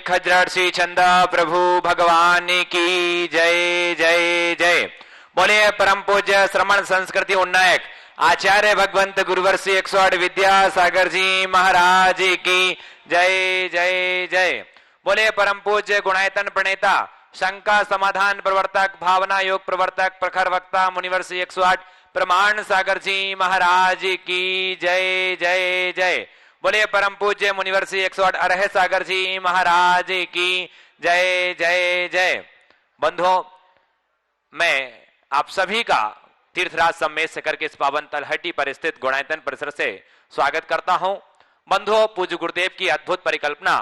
खज्रासी चंदा प्रभु भगवान की जय जय जय। बोलिए परम पूज्य श्रमण संस्कृति उन्नायक आचार्य भगवंत गुरुवर्षी 108 विद्यासागर जी महाराज की जय जय जय। बोलिए परम पूज्य गुणायतन प्रणेता शंका समाधान प्रवर्तक भावना योग प्रवर्तक प्रखर वक्ता मुनिवर्षी 108 प्रमाण सागर जी महाराज की जय जय जय। बोलिए परम पूज्य मुनिवर्षी 108 अरह सागर जी महाराज की जय जय जय। बंधुओं, मैं आप सभी का तीर्थराज सम्मेद शिखर के इस पावन तलहटी पर स्थित गुणायतन परिसर से स्वागत करता हूं। बंधुओं, पूज्य गुरुदेव की अद्भुत परिकल्पना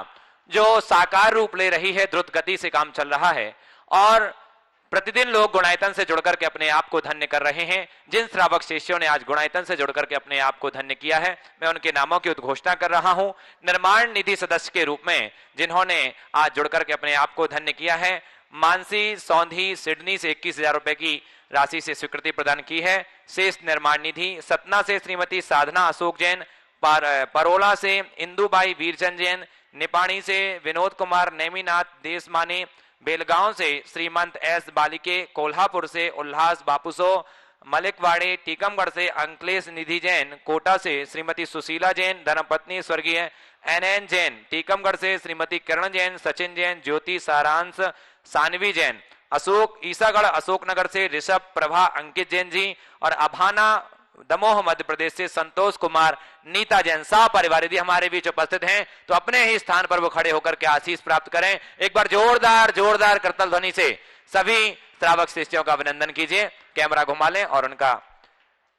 जो साकार रूप ले रही है, द्रुत गति से काम चल रहा है और प्रतिदिन लोग गुणायतन से जुड़कर के अपने आप को धन्य कर रहे हैं। जिन श्रावक शिष्यों ने आज गुणायतन से जुड़कर के अपने आप को धन्य किया है, मैं उनके नामों की उद्घोषणा कर रहा हूं। निर्माण निधि सदस्य के रूप में जिन्होंने आज जुड़कर के अपने आप को धन्य किया है, मानसी सौंधी सिडनी से 21,000 रुपए की राशि से स्वीकृति प्रदान की है। शेष निर्माण निधि सतना से श्रीमती साधना अशोक जैन, परोला से इंदुबाई वीरचंद जैन, निपाणी से विनोद कुमार नेमीनाथ देशमाने, बेलगांव से श्रीमंत एस बालिके, कोल्हापुर से उल्लास बापुसो, मलिकवाड़े टीकमगढ़ से अंकलेश निधि जैन, कोटा से श्रीमती सुशीला जैन धर्मपत्नी स्वर्गीय एन जैन, टीकमगढ़ से श्रीमती किरण जैन, सचिन जैन, ज्योति सारांश सानवी जैन, अशोक ईसागढ़ अशोकनगर से ऋषभ प्रभा अंकित जैन जी और अभाना दमोह मध्य प्रदेश से संतोष कुमार नीता जैन सा परिवार यदि हमारे बीच उपस्थित हैं तो अपने ही स्थान पर वो खड़े होकर के आशीष प्राप्त करें। एक बार जोरदार जोरदार करतल ध्वनि से सभी श्रावक शिष्यों का अभिनंदन कीजिए। कैमरा घुमा लें और उनका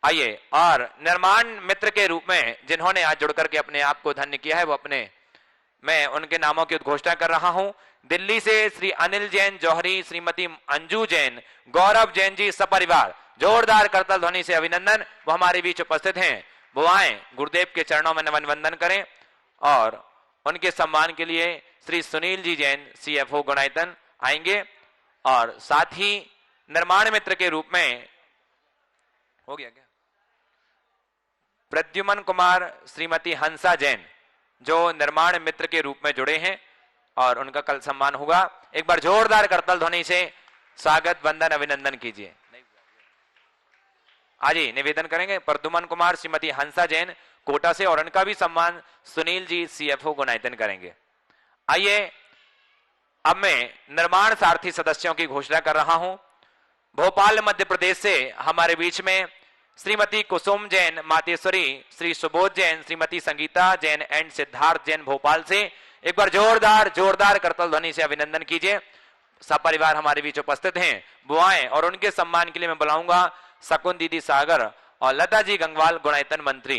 आइए। और निर्माण मित्र के रूप में जिन्होंने आज जुड़कर के अपने आप को धन्य किया है, वो अपने मैं उनके नामों की उद्घोषणा कर रहा हूं। दिल्ली से श्री अनिल जैन जौहरी, श्रीमती अंजू जैन, गौरव जैन जी सपरिवार जोरदार करतल ध्वनि से अभिनंदन। वो हमारे बीच उपस्थित हैं, वो आए गुरुदेव के चरणों में नमन वंदन करें। और उनके सम्मान के लिए श्री सुनील जी जैन CFO गुणायतन आएंगे। और साथ ही निर्माण मित्र के रूप में हो गया क्या प्रद्युमन कुमार, श्रीमती हंसा जैन जो निर्माण मित्र के रूप में जुड़े हैं और उनका कल सम्मान होगा। एक बार जोरदार करतल ध्वनि से स्वागत वंदन अभिनंदन कीजिए। आज ही निवेदन करेंगे प्रद्युमन कुमार, श्रीमती हंसा जैन कोटा से और उनका भी सम्मान सुनील जी CFO गुणायतन करेंगे। आइए अब मैं निर्माण सारथी सदस्यों की घोषणा कर रहा हूं। भोपाल मध्य प्रदेश से हमारे बीच में श्रीमती कुसुम जैन मातेश्वरी, श्री सुबोध जैन, श्रीमती संगीता जैन एंड सिद्धार्थ जैन भोपाल से। एक बार जोरदार जोरदार करतल ध्वनि से अभिनंदन कीजिए। सब परिवार हमारे बीच उपस्थित हैं, बुआएं और उनके सम्मान के लिए मैं बुलाऊंगा शकुन दीदी सागर और लता जी गंगवाल गुणायतन मंत्री,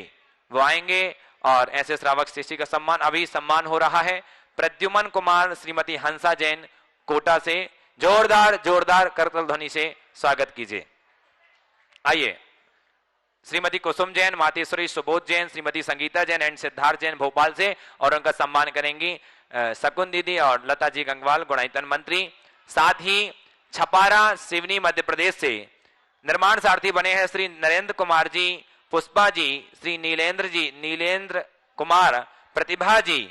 वो आएंगे। और ऐसे श्रावक शिष्य का सम्मान अभी सम्मान हो रहा है। प्रद्युमन कुमार, श्रीमती हंसा जैन कोटा से जोरदार जोरदार करतल ध्वनि से स्वागत कीजिए। आइए श्रीमती कुसुम जैन मातेश्वरी, सुबोध जैन, श्रीमती संगीता जैन एंड सिद्धार्थ जैन भोपाल से और उनका सम्मान करेंगी शकुन दीदी और लता जी गंगवाल गुणायतन मंत्री। साथ ही छपारा सिवनी मध्य प्रदेश से निर्माण सारथी बने हैं श्री नरेंद्र कुमार जी, पुष्पा जी, श्री नीलेंद्र कुमार, प्रतिभा जी,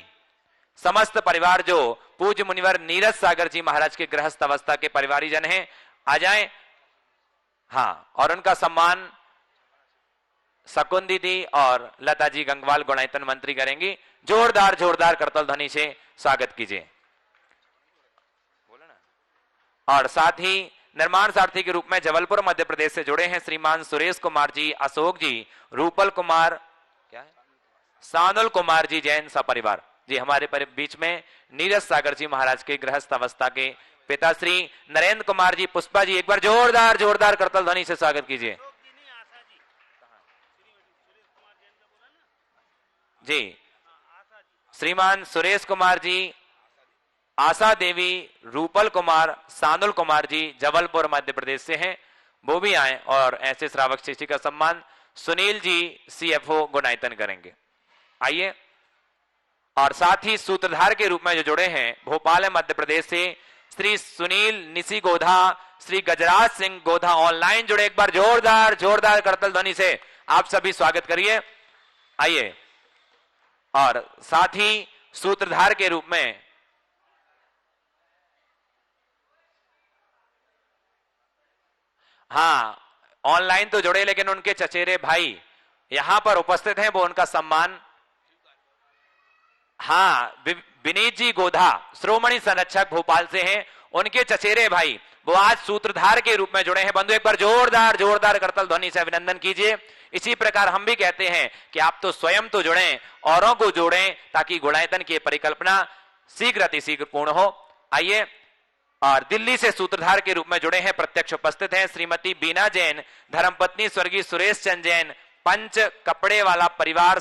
समस्त परिवार जो पूज्य मुनिवर नीरज सागर जी महाराज के गृहस्थ अवस्था के परिवारीजन हैं, आ जाएं। हाँ, और उनका सम्मान शकुन दीदी और लता जी गंगवाल गुणायतन मंत्री करेंगी। जोरदार जोरदार करतल ध्वनि से स्वागत कीजिए। और साथ ही निर्माण सारथी के रूप में जबलपुर मध्य प्रदेश से जुड़े हैं श्रीमान सुरेश कुमार जी, अशोक जी, रूपल कुमार, क्या है, सानुल कुमार जी जैन सपरिवार जी हमारे बीच में नीरज सागर जी महाराज के गृहस्थ अवस्था के पिता श्री नरेंद्र कुमार जी, पुष्पा जी। एक बार जोरदार जोरदार करतल ध्वनि से स्वागत कीजिए जी। श्रीमान सुरेश कुमार जी, आशा देवी, रूपल कुमार, सानुल कुमार जी जबलपुर मध्य प्रदेश से हैं, वो भी आए और ऐसे श्रावक शिष्य का सम्मान सुनील जी CFO गुणायतन करेंगे। आइए। और साथ ही सूत्रधार के रूप में जो जुड़े हैं भोपाल मध्य प्रदेश से श्री सुनील निशी गोधा, श्री गजराज सिंह गोधा ऑनलाइन जुड़े। एक बार जोरदार जोरदार करतल ध्वनि से आप सभी स्वागत करिए। आइए। और साथ ही सूत्रधार के रूप में हाँ, ऑनलाइन तो जुड़े लेकिन उनके चचेरे भाई यहां पर उपस्थित हैं, वो उनका सम्मान। हाँ, विनीत जी गोधा श्रोमणी संरक्षक भोपाल से हैं, उनके चचेरे भाई वो आज सूत्रधार के रूप में जुड़े हैं। बंधु एक बार जोरदार जोरदार करतल ध्वनि से अभिनंदन कीजिए। इसी प्रकार हम भी कहते हैं कि आप तो स्वयं तो जुड़ें, औरों को जोड़ें, ताकि गुणायतन की परिकल्पना शीघ्र अतिशीघ्र पूर्ण हो। आइए, और दिल्ली से सूत्रधार के रूप में जुड़े हैं, प्रत्यक्ष उपस्थित हैं श्रीमती बीना जैन, धर्मपत्नी स्वर्गीय सुरेश चंद जैन, पंच कपड़े वाला परिवार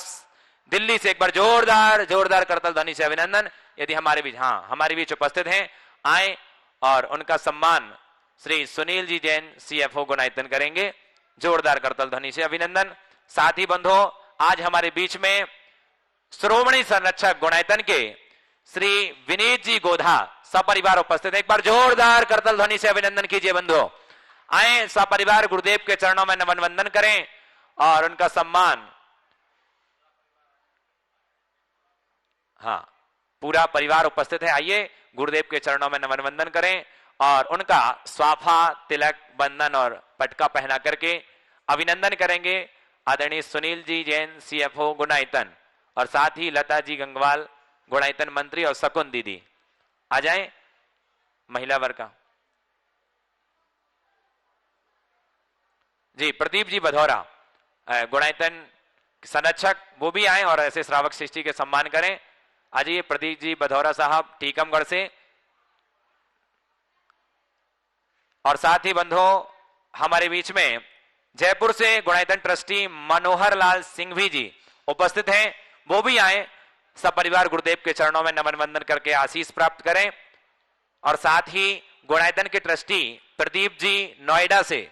दिल्ली से। एक बार जोरदार जोरदार करतल ध्वनि से अभिनंदन। यदि हमारे बीच, हाँ हमारे बीच उपस्थित हैं, आए और उनका सम्मान श्री सुनील जी जैन CFO गुणायतन करेंगे। जोरदार करतल ध्वनि से अभिनंदन। साथ ही बंधुओं, आज हमारे बीच में श्रोमणी संरक्षक गुणायतन के श्री विनीत जी गोधा सपरिवार उपस्थित है। एक बार जोरदार करतल ध्वनि से अभिनंदन कीजिए बंधुओं। आए सपरिवार गुरुदेव के चरणों में नमन वंदन करें और उनका सम्मान, हाँ पूरा परिवार उपस्थित है। आइए गुरुदेव के चरणों में नमन वंदन करें और उनका स्वाफा, तिलक, बंधन और पटका पहना करके अभिनंदन करेंगे आदरणीय सुनील जी जैन CFO गुणायतन, और साथ ही लता जी गंगवाल गुणायतन मंत्री और शकुन दीदी। आ जाएं महिला वर्ग का जी, प्रदीप जी बधौरा गुणायतन संरक्षक, वो भी आए और ऐसे श्रावक सृष्टि के सम्मान करें। आज ये प्रदीप जी बधौरा साहब टीकमगढ़ से, और साथ ही बंधुओं हमारे बीच में जयपुर से गुणायतन ट्रस्टी मनोहर लाल सिंघवी जी उपस्थित हैं, वो भी आए, सब परिवार गुरुदेव के चरणों में नमन वंदन करके आशीष प्राप्त करें। और साथ ही गुणायतन के ट्रस्टी प्रदीप जी नोएडा से,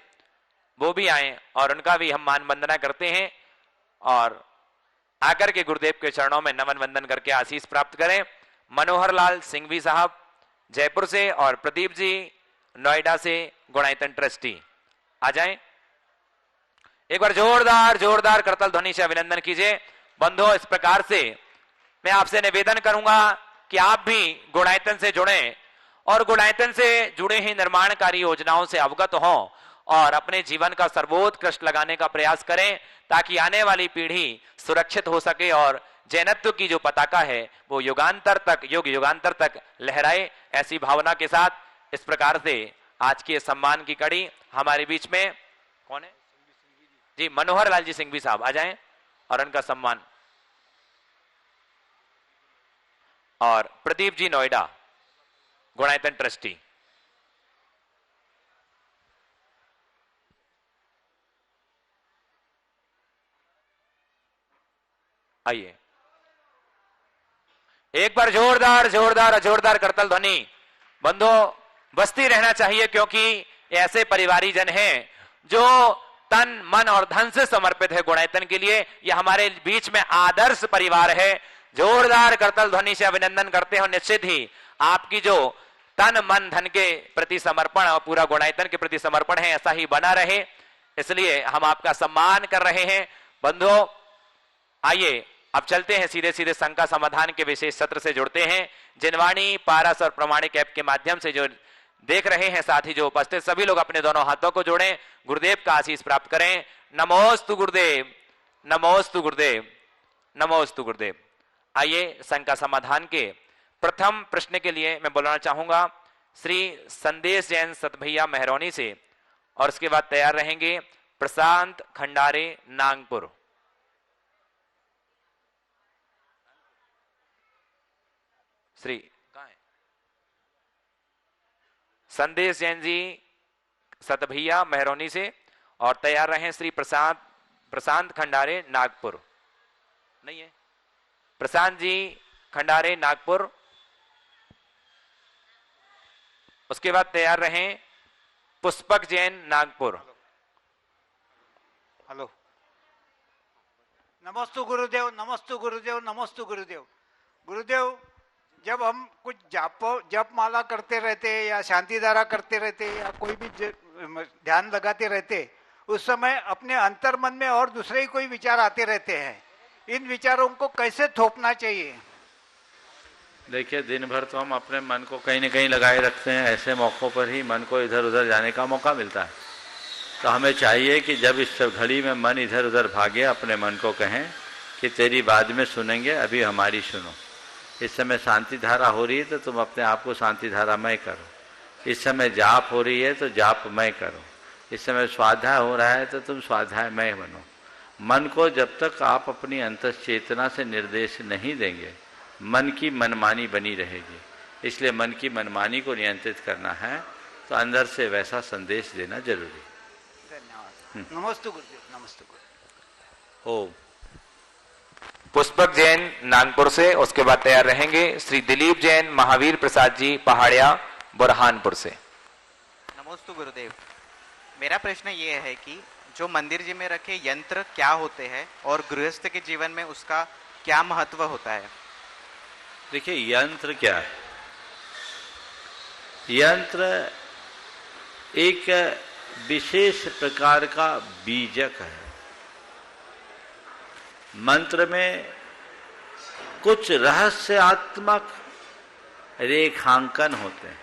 वो भी आए और उनका भी हम मान वंदना करते हैं और आकर के गुरुदेव के चरणों में नमन वंदन करके आशीष प्राप्त करें। मनोहर लाल सिंघवी साहब जयपुर से और प्रदीप जी नोएडा से गुणायतन ट्रस्टी, आ जाएं। एक बार जोरदार जोरदार करतल ध्वनि से अभिनंदन कीजिए। बंधुओं, इस प्रकार से मैं आपसे निवेदन करूंगा कि आप भी गुणायतन से जुड़ें और गुणायतन से जुड़े ही निर्माणकारी योजनाओं से अवगत हों और अपने जीवन का सर्वोत्कृष्ट लगाने का प्रयास करें, ताकि आने वाली पीढ़ी सुरक्षित हो सके और जैनत्व की जो पताका है वो युगांतर तक लहराए। ऐसी भावना के साथ इस प्रकार से आज के सम्मान की कड़ी हमारे बीच में कौन है जी, मनोहर लाल जी सिंघवी साहब आ जाएं और उनका सम्मान, और प्रदीप जी नोएडा गुणायतन ट्रस्टी। आइए एक बार जोरदार जोरदार जोरदार करतल ध्वनि। बंधुओं, बस्ती रहना चाहिए, क्योंकि ऐसे परिवारी जन हैं जो तन मन और धन से समर्पित है गुणायतन के लिए। यह हमारे बीच में आदर्श परिवार है। जोरदार करतल ध्वनि से अभिनंदन करते हैं। निश्चित ही आपकी जो तन मन धन के प्रति समर्पण और पूरा गुणायतन के प्रति समर्पण है, ऐसा ही बना रहे, इसलिए हम आपका सम्मान कर रहे हैं। बंधुओं, आइए अब चलते हैं सीधे सीधे शंका समाधान के विशेष सत्र से जुड़ते हैं। जिनवाणी, पारस और प्रमाणिक ऐप के माध्यम से जो देख रहे हैं, साथ ही जो उपस्थित सभी लोग अपने दोनों हाथों को जोड़ें, गुरुदेव का आशीष प्राप्त करें। नमोस्तु गुरुदेव, नमोस्तु गुरुदेव, नमोस्तु गुरुदेव। आइए शंका समाधान के प्रथम प्रश्न के लिए मैं बोलना चाहूंगा श्री संदेश जैन सतभैया मेहरौनी से, और उसके बाद तैयार रहेंगे प्रशांत खंडारे नागपुर। श्री कहाँ है? संदेश जैन जी सतभैया मेहरौनी से, और तैयार रहे श्री प्रशांत खंडारे नागपुर। नहीं है? प्रशांत जी खंडारे नागपुर। उसके बाद तैयार रहें पुष्पक जैन नागपुर। हेलो, नमस्तु गुरुदेव, नमस्तु गुरुदेव, नमस्तु गुरुदेव। गुरुदेव, जब हम कुछ जप माला करते रहते या शांति धारा करते रहते या कोई भी ध्यान लगाते रहते, उस समय अपने अंतर मन में और दूसरे ही कोई विचार आते रहते हैं। इन विचारों को कैसे थोपना चाहिए? देखिए, दिन भर तो हम अपने मन को कहीं न कहीं लगाए रखते हैं। ऐसे मौकों पर ही मन को इधर उधर जाने का मौका मिलता है। तो हमें चाहिए कि जब इस सब घड़ी में मन इधर उधर भागे, अपने मन को कहें कि तेरी बाद में सुनेंगे, अभी हमारी सुनो। इस समय शांति धारा हो रही है तो तुम अपने आप को शांति धारा में करो। इस समय जाप हो रही है तो जाप में करो। इस समय स्वाध्याय हो रहा है तो तुम स्वाध्याय में बनो। मन को जब तक आप अपनी अंतश्चेतना से निर्देश नहीं देंगे, मन की मनमानी बनी रहेगी। इसलिए मन की मनमानी को नियंत्रित करना है तो अंदर से वैसा संदेश देना जरूरी। धन्यवाद। नमस्ते गुरुदेव। नमस्ते गुरुदेव। ओम। पुष्पक जैन नागपुर से, उसके बाद तैयार रहेंगे श्री दिलीप जैन, महावीर प्रसाद जी पहाड़िया बुरहानपुर से। नमस्ते गुरुदेव। मेरा प्रश्न ये है कि जो मंदिर जी में रखे यंत्र क्या होते हैं और गृहस्थ के जीवन में उसका क्या महत्व होता है? देखिए, यंत्र क्या है? यंत्र एक विशेष प्रकार का बीजक है। मंत्र में कुछ रहस्यात्मक रेखांकन होते हैं,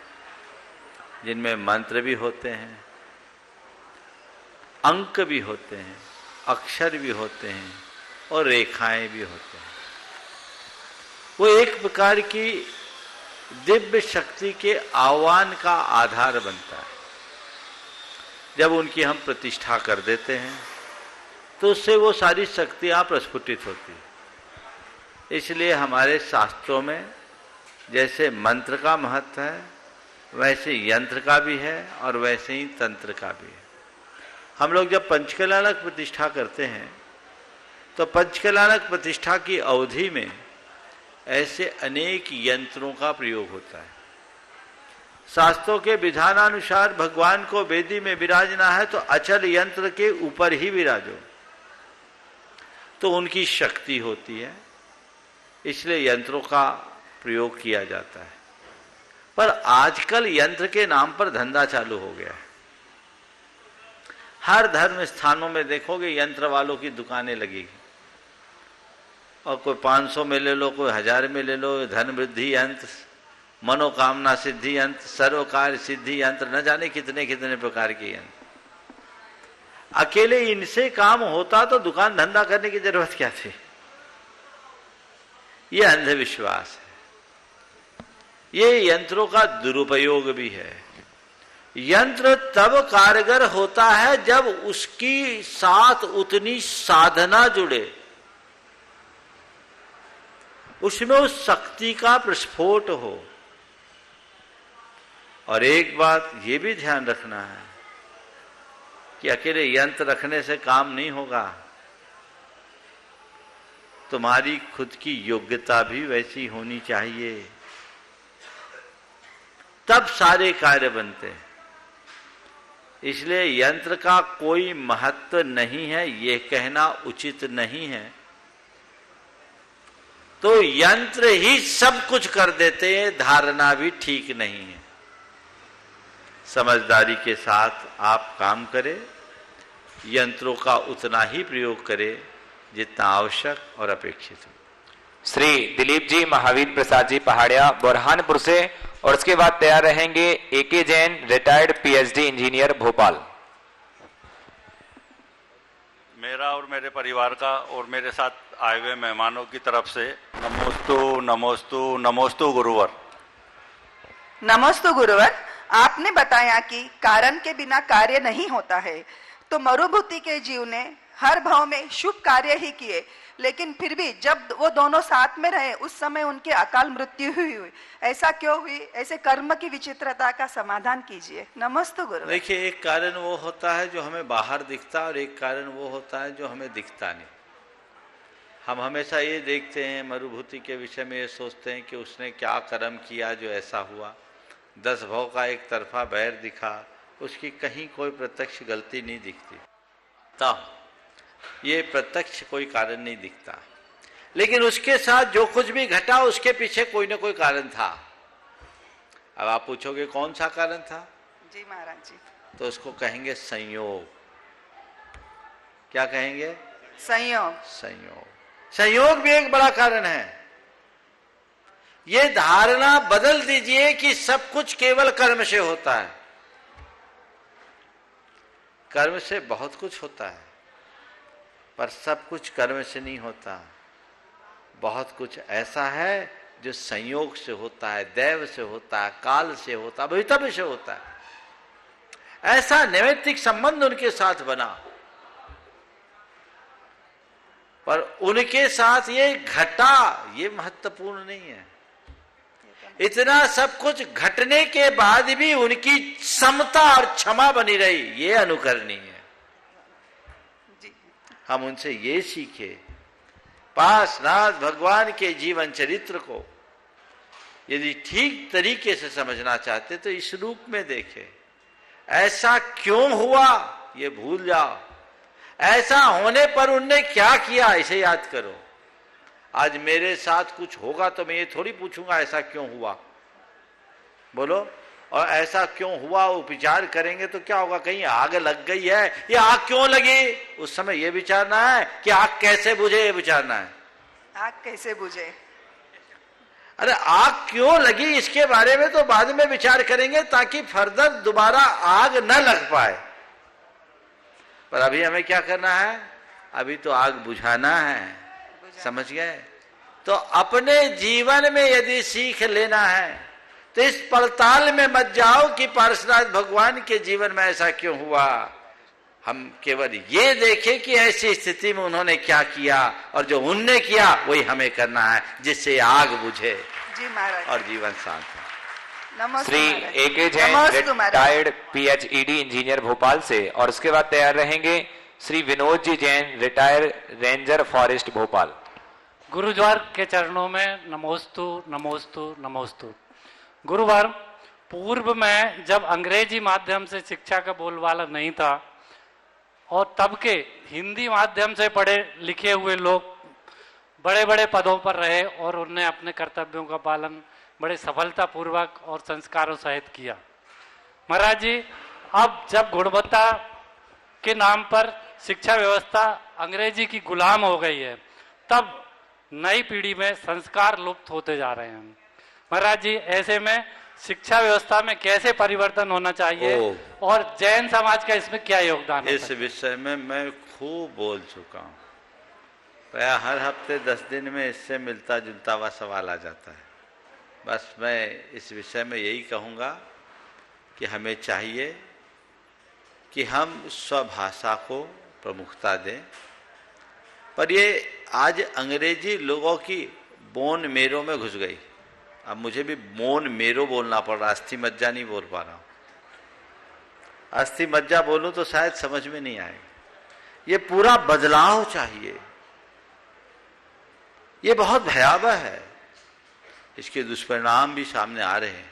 जिनमें मंत्र भी होते हैं, अंक भी होते हैं, अक्षर भी होते हैं और रेखाएं भी होते हैं। वो एक प्रकार की दिव्य शक्ति के आह्वान का आधार बनता है। जब उनकी हम प्रतिष्ठा कर देते हैं तो उससे वो सारी शक्तियां प्रस्फुटित होती हैं। इसलिए हमारे शास्त्रों में जैसे मंत्र का महत्व है, वैसे यंत्र का भी है और वैसे ही तंत्र का भी है। हम लोग जब पंचकलानक प्रतिष्ठा करते हैं तो पंचकलानक प्रतिष्ठा की अवधि में ऐसे अनेक यंत्रों का प्रयोग होता है। शास्त्रों के विधानानुसार भगवान को वेदी में विराजना है तो अचल यंत्र के ऊपर ही विराजो, तो उनकी शक्ति होती है, इसलिए यंत्रों का प्रयोग किया जाता है। पर आजकल यंत्र के नाम पर धंधा चालू हो गया है। हर धर्म स्थानों में देखोगे यंत्र वालों की दुकानें लगेगी, और कोई 500 में ले लो, कोई 1000 में ले लो। धन वृद्धि यंत्र, मनोकामना सिद्धि यंत्र, सर्व कार्य सिद्धि यंत्र, न जाने कितने कितने प्रकार के यंत्र। अकेले इनसे काम होता तो दुकान धंधा करने की जरूरत क्या थी? ये अंधविश्वास है। ये यंत्रों का दुरुपयोग भी है। यंत्र तब कारगर होता है जब उसकी साथ उतनी साधना जुड़े, उसमें उस शक्ति का प्रस्फोट हो। और एक बात ये भी ध्यान रखना है कि अकेले यंत्र रखने से काम नहीं होगा। तुम्हारी खुद की योग्यता भी वैसी होनी चाहिए, तब सारे कार्य बनते हैं। इसलिए यंत्र का कोई महत्व नहीं है, ये कहना उचित नहीं है। तो यंत्र ही सब कुछ कर देते हैं, धारणा भी ठीक नहीं है। समझदारी के साथ आप काम करें, यंत्रों का उतना ही प्रयोग करें जितना आवश्यक और अपेक्षित हो। श्री दिलीप जी, महावीर प्रसाद जी पहाड़िया बुरहानपुर से, और उसके बाद तैयार रहेंगे A K Jain, retired PhD engineer Bhopal. मेरा और मेरे परिवार का और मेरे साथ आए हुए मेहमानों की तरफ से नमोस्तु नमोस्तु नमोस्तु गुरुवर। नमोस्तु गुरुवर। आपने बताया कि कारण के बिना कार्य नहीं होता है, तो मरुभूति के जीव ने हर भाव में शुभ कार्य ही किए, लेकिन फिर भी जब वो दोनों साथ में रहे उस समय उनकी अकाल मृत्यु हुई। ऐसा क्यों हुई? ऐसे कर्म की विचित्रता का समाधान कीजिए। नमस्ते गुरु। देखिए, एक कारण वो होता है जो हमें बाहर दिखता है और एक कारण वो होता है जो हमें दिखता नहीं। हम हमेशा ये देखते हैं, मरुभूति के विषय में ये सोचते हैं कि उसने क्या कर्म किया जो ऐसा हुआ। 10 भव का एक तरफा बैर दिखा, उसकी कहीं कोई प्रत्यक्ष गलती नहीं दिखती। तब ये प्रत्यक्ष कोई कारण नहीं दिखता, लेकिन उसके साथ जो कुछ भी घटा उसके पीछे कोई ना कोई कारण था। अब आप पूछोगे कौन सा कारण था? जी महाराज जी। तो उसको कहेंगे संयोग। क्या कहेंगे? संयोग। संयोग। संयोग भी एक बड़ा कारण है। ये धारणा बदल दीजिए कि सब कुछ केवल कर्म से होता है। कर्म से बहुत कुछ होता है, पर सब कुछ कर्म से नहीं होता। बहुत कुछ ऐसा है जो संयोग से होता है, दैव से होता है, काल से होता है, भवितव्य से होता है। ऐसा नैमित्तिक संबंध उनके साथ बना, पर उनके साथ ये घटा, ये महत्वपूर्ण नहीं है। इतना सब कुछ घटने के बाद भी उनकी समता और क्षमा बनी रही, ये अनुकरणीय है। हम उनसे ये सीखे। पासनाथ भगवान के जीवन चरित्र को यदि ठीक तरीके से समझना चाहते तो इस रूप में देखें। ऐसा क्यों हुआ ये भूल जाओ, ऐसा होने पर उनने क्या किया इसे याद करो। आज मेरे साथ कुछ होगा तो मैं ये थोड़ी पूछूंगा ऐसा क्यों हुआ, बोलो। और ऐसा क्यों हुआ वो विचार करेंगे तो क्या होगा, कहीं आग लग गई है, ये आग क्यों लगी, उस समय ये विचारना है कि आग कैसे बुझे, ये विचारना है। आग कैसे बुझे, अरे आग क्यों लगी इसके बारे में तो बाद में विचार करेंगे, ताकि फर्दर दोबारा आग न लग पाए। पर अभी हमें क्या करना है, अभी तो आग बुझाना है, समझ गए। तो अपने जीवन में यदि सीख लेना है तो इस पड़ताल में मत जाओ कि पार्श्वनाथ भगवान के जीवन में ऐसा क्यों हुआ। हम केवल ये देखें कि ऐसी स्थिति में उन्होंने क्या किया, और जो उनने किया वही हमें करना है, जिससे आग बुझे जी महाराज, और जीवन शांत हो। नमस्ते श्री महाराज। ए.के. जैन, नमस्ते महाराज। रिटायर्ड पीएचईडी इंजीनियर भोपाल से, और उसके बाद तैयार रहेंगे Shri Vinod ji Jain, retired ranger forest Bhopal. गुरुद्वार के चरणों में नमोस्तु नमोस्तु नमोस्तु। गुरुवार पूर्व में जब अंग्रेजी माध्यम से शिक्षा का बोलबाला नहीं था और तब के हिंदी माध्यम से पढ़े लिखे हुए लोग बड़े बड़े पदों पर रहे और उन्होंने अपने कर्तव्यों का पालन बड़े सफलतापूर्वक और संस्कारों सहित किया। महाराज जी, अब जब गुणवत्ता के नाम पर शिक्षा व्यवस्था अंग्रेजी की गुलाम हो गई है, तब नई पीढ़ी में संस्कार लुप्त होते जा रहे हैं। महाराज जी, ऐसे में शिक्षा व्यवस्था में कैसे परिवर्तन होना चाहिए और जैन समाज का इसमें क्या योगदान है? इस विषय में मैं खूब बोल चुका हूँ। प्राय हर हफ्ते 10 दिन में इससे मिलता जुलता हुआ सवाल आ जाता है। बस मैं इस विषय में यही कहूँगा कि हमें चाहिए कि हम स्वभाषा को प्रमुखता दें। पर ये आज अंग्रेजी लोगों की बोन मेरो में घुस गई। अब मुझे भी बोन मेरो बोलना पड़ रहा, अस्थि मज्जा नहीं बोल पा रहा हूँ। अस्थि मज्जा बोलूं तो शायद समझ में नहीं आएगा। ये पूरा बदलाव चाहिए, ये बहुत भयावह है। इसके दुष्परिणाम भी सामने आ रहे हैं,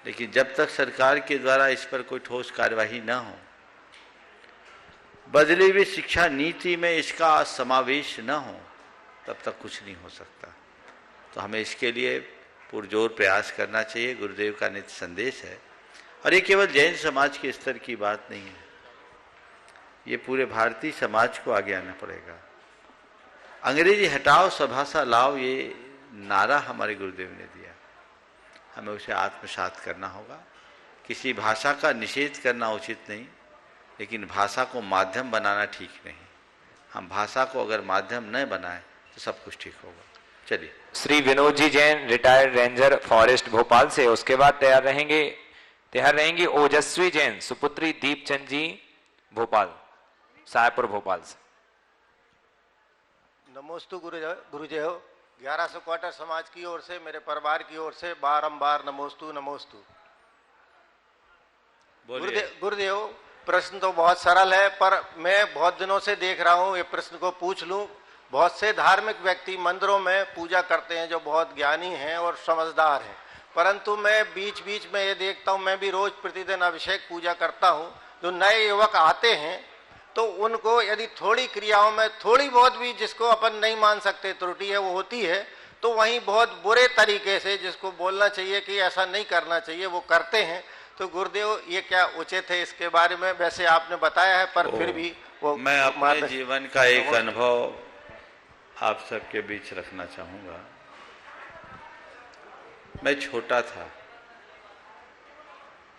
लेकिन जब तक सरकार के द्वारा इस पर कोई ठोस कार्यवाही न हो, बदली हुई शिक्षा नीति में इसका समावेश न हो, तब तक कुछ नहीं हो सकता। तो हमें इसके लिए पुरजोर प्रयास करना चाहिए। गुरुदेव का नित्य संदेश है, और ये केवल जैन समाज के स्तर की बात नहीं है, ये पूरे भारतीय समाज को आगे आना पड़ेगा। अंग्रेजी हटाओ स्वभाषा लाओ, ये नारा हमारे गुरुदेव ने दिया, हमें उसे आत्मसात करना होगा। किसी भाषा का निषेध करना उचित नहीं, लेकिन भाषा को माध्यम बनाना ठीक नहीं। हम भाषा को अगर माध्यम न बनाए तो सब कुछ ठीक होगा। चलिए, Shri Vinod ji Jain, retired ranger forest Bhopal से, उसके बाद तैयार रहेंगी ओजस्वी जैन, सुपुत्री दीपचंद जी भोपाल, सायपुर भोपाल से। नमोस्तु गुरुजय हो। 1100 क्वार्टर समाज की ओर से, मेरे परिवार की ओर से बारंबार नमोस्तु नमोस्तु। गुरुदेव, प्रश्न तो बहुत सरल है, पर मैं बहुत दिनों से देख रहा हूँ ये प्रश्न को पूछ लूं। बहुत से धार्मिक व्यक्ति मंदिरों में पूजा करते हैं जो बहुत ज्ञानी हैं और समझदार हैं, परंतु मैं बीच बीच में ये देखता हूँ, मैं भी रोज प्रतिदिन अभिषेक पूजा करता हूँ, जो नए युवक आते हैं तो उनको यदि थोड़ी क्रियाओं में थोड़ी बहुत भी जिसको अपन नहीं मान सकते त्रुटि है वो होती है, तो वहीं बहुत बुरे तरीके से जिसको बोलना चाहिए कि ऐसा नहीं करना चाहिए वो करते हैं। तो गुरुदेव, ये क्या उचित है इसके बारे में? वैसे आपने बताया है, पर फिर भी वो मैं अपने जीवन का एक अनुभव आप सबके बीच रखना चाहूंगा। मैं छोटा था,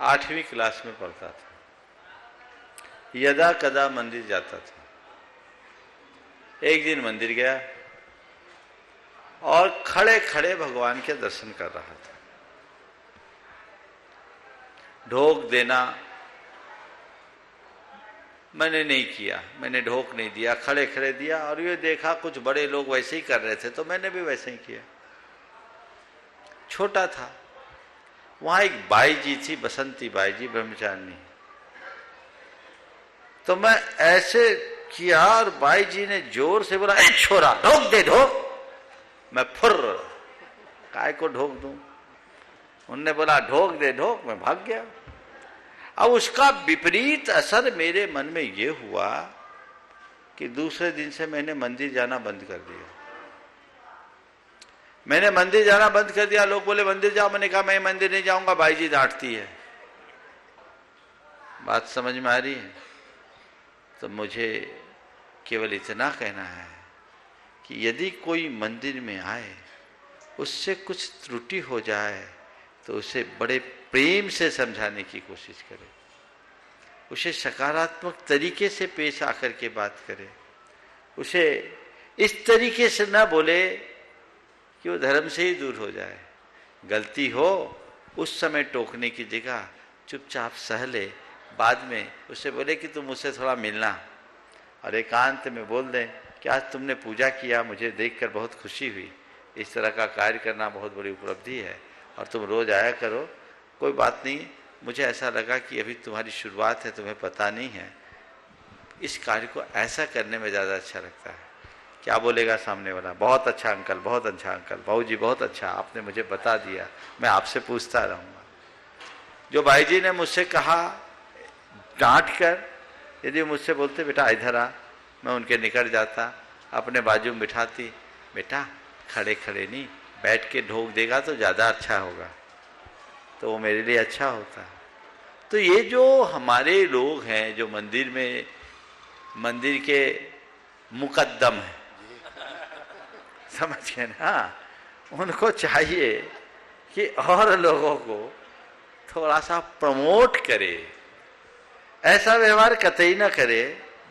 8वीं क्लास में पढ़ता था। यदा कदा मंदिर जाता था। एक दिन मंदिर गया और खड़े खड़े भगवान के दर्शन कर रहा था। ढोक देना मैंने नहीं किया, मैंने ढोक नहीं दिया, खड़े खड़े दिया। और ये देखा कुछ बड़े लोग वैसे ही कर रहे थे तो मैंने भी वैसे ही किया। छोटा था, वहां एक बाई जी थी, बसंती बाई जी, ब्रह्मचारिणी। तो मैं ऐसे किया और बाई जी ने जोर से बोला, ए छोरा ढोक दे ढोक। मैं फुर, काय को ढोक दूं। उनने बोला ढोक दे ढोक, मैं भाग गया। अब उसका विपरीत असर मेरे मन में ये हुआ कि दूसरे दिन से मैंने मंदिर जाना बंद कर दिया। मैंने मंदिर जाना बंद कर दिया। लोग बोले मंदिर जाओ, मैंने कहा मैं मंदिर नहीं जाऊंगा, भाई जी डांटती है। बात समझ में आ रही है? तो मुझे केवल इतना कहना है कि यदि कोई मंदिर में आए, उससे कुछ त्रुटि हो जाए तो उसे बड़े प्रेम से समझाने की कोशिश करे, उसे सकारात्मक तरीके से पेश आकर के बात करे, उसे इस तरीके से ना बोले कि वो धर्म से ही दूर हो जाए। गलती हो उस समय टोकने की जगह चुपचाप सह ले, बाद में उससे बोले कि तुम मुझसे थोड़ा मिलना, और एकांत में बोल दें कि आज तुमने पूजा किया, मुझे देखकर बहुत खुशी हुई। इस तरह का कार्य करना बहुत बड़ी उपलब्धि है और तुम रोज आया करो। कोई बात नहीं, मुझे ऐसा लगा कि अभी तुम्हारी शुरुआत है, तुम्हें पता नहीं है, इस कार्य को ऐसा करने में ज़्यादा अच्छा लगता है। क्या बोलेगा सामने वाला? बहुत अच्छा अंकल, बहुत अच्छा अंकल, भाऊ जी बहुत अच्छा, आपने मुझे बता दिया, मैं आपसे पूछता रहूँगा। जो भाई जी ने मुझसे कहा डांट कर, यदि मुझसे बोलते बेटा इधर आ, मैं उनके निकट जाता, अपने बाजू में बिठाती, बेटा खड़े खड़े नहीं बैठ के ढोक देगा तो ज़्यादा अच्छा होगा, तो वो मेरे लिए अच्छा होता। तो ये जो हमारे लोग हैं जो मंदिर में, मंदिर के मुकद्दम हैं, समझ गए ना, उनको चाहिए कि और लोगों को थोड़ा सा प्रमोट करे, ऐसा व्यवहार कतई न करे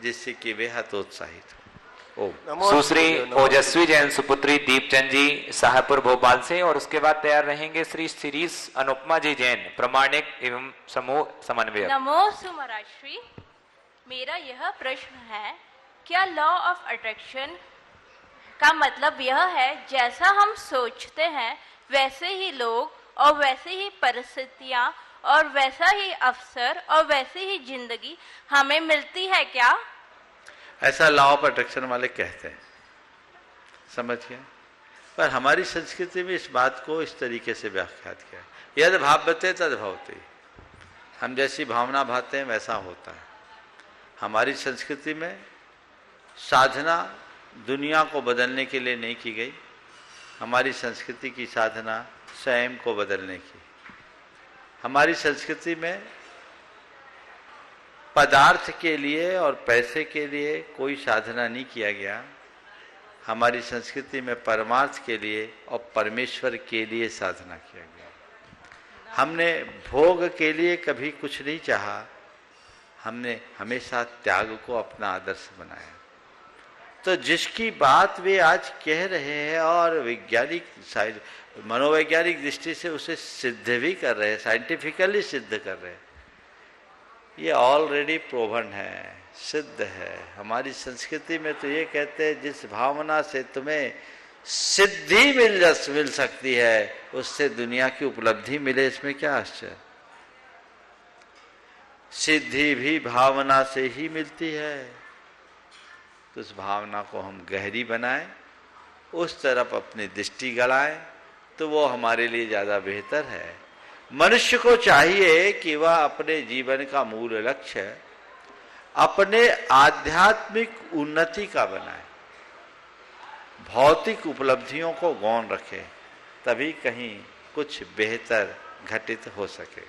जिससे कि वे हतोत्साहित हो। सुश्री ओजस्वी जैन सुपुत्री दीपचंद जी शाहपुर भोपाल से, और उसके बाद तैयार रहेंगे श्री शिरीष अनुपमा जी जैन प्रमाणिक एवं समूह समन्वय। नमो सुमराश्री, मेरा यह प्रश्न है, क्या लॉ ऑफ अट्रैक्शन का मतलब यह है जैसा हम सोचते हैं वैसे ही लोग और वैसे ही परिस्थितियां और वैसा ही अवसर और वैसे ही जिंदगी हमें मिलती है क्या? ऐसा लॉ ऑफ अट्रैक्शन वाले कहते हैं, समझ गए। पर हमारी संस्कृति में इस बात को इस तरीके से व्याख्यात किया, यद भावते तद भवति, हम जैसी भावना भाते हैं वैसा होता है। हमारी संस्कृति में साधना दुनिया को बदलने के लिए नहीं की गई, हमारी संस्कृति की साधना स्वयं को बदलने की। हमारी संस्कृति में पदार्थ के लिए और पैसे के लिए कोई साधना नहीं किया गया, हमारी संस्कृति में परमार्थ के लिए और परमेश्वर के लिए साधना किया गया। हमने भोग के लिए कभी कुछ नहीं चाहा, हमने हमेशा त्याग को अपना आदर्श बनाया। तो जिसकी बात वे आज कह रहे हैं और वैज्ञानिक मनोवैज्ञानिक दृष्टि से उसे सिद्ध भी कर रहे हैं, साइंटिफिकली सिद्ध कर रहे हैं, ये ऑलरेडी प्रोवन है, सिद्ध है। हमारी संस्कृति में तो ये कहते हैं जिस भावना से तुम्हें सिद्धि मिल सकती है उससे दुनिया की उपलब्धि मिले, इसमें क्या आश्चर्य। सिद्धि भी भावना से ही मिलती है, तो उस भावना को हम गहरी बनाएं, उस तरफ अपनी दृष्टि गड़ाएं, तो वो हमारे लिए ज्यादा बेहतर है। मनुष्य को चाहिए कि वह अपने जीवन का मूल लक्ष्य अपने आध्यात्मिक उन्नति का बनाए, भौतिक उपलब्धियों को गौण रखे, तभी कहीं कुछ बेहतर घटित हो सके।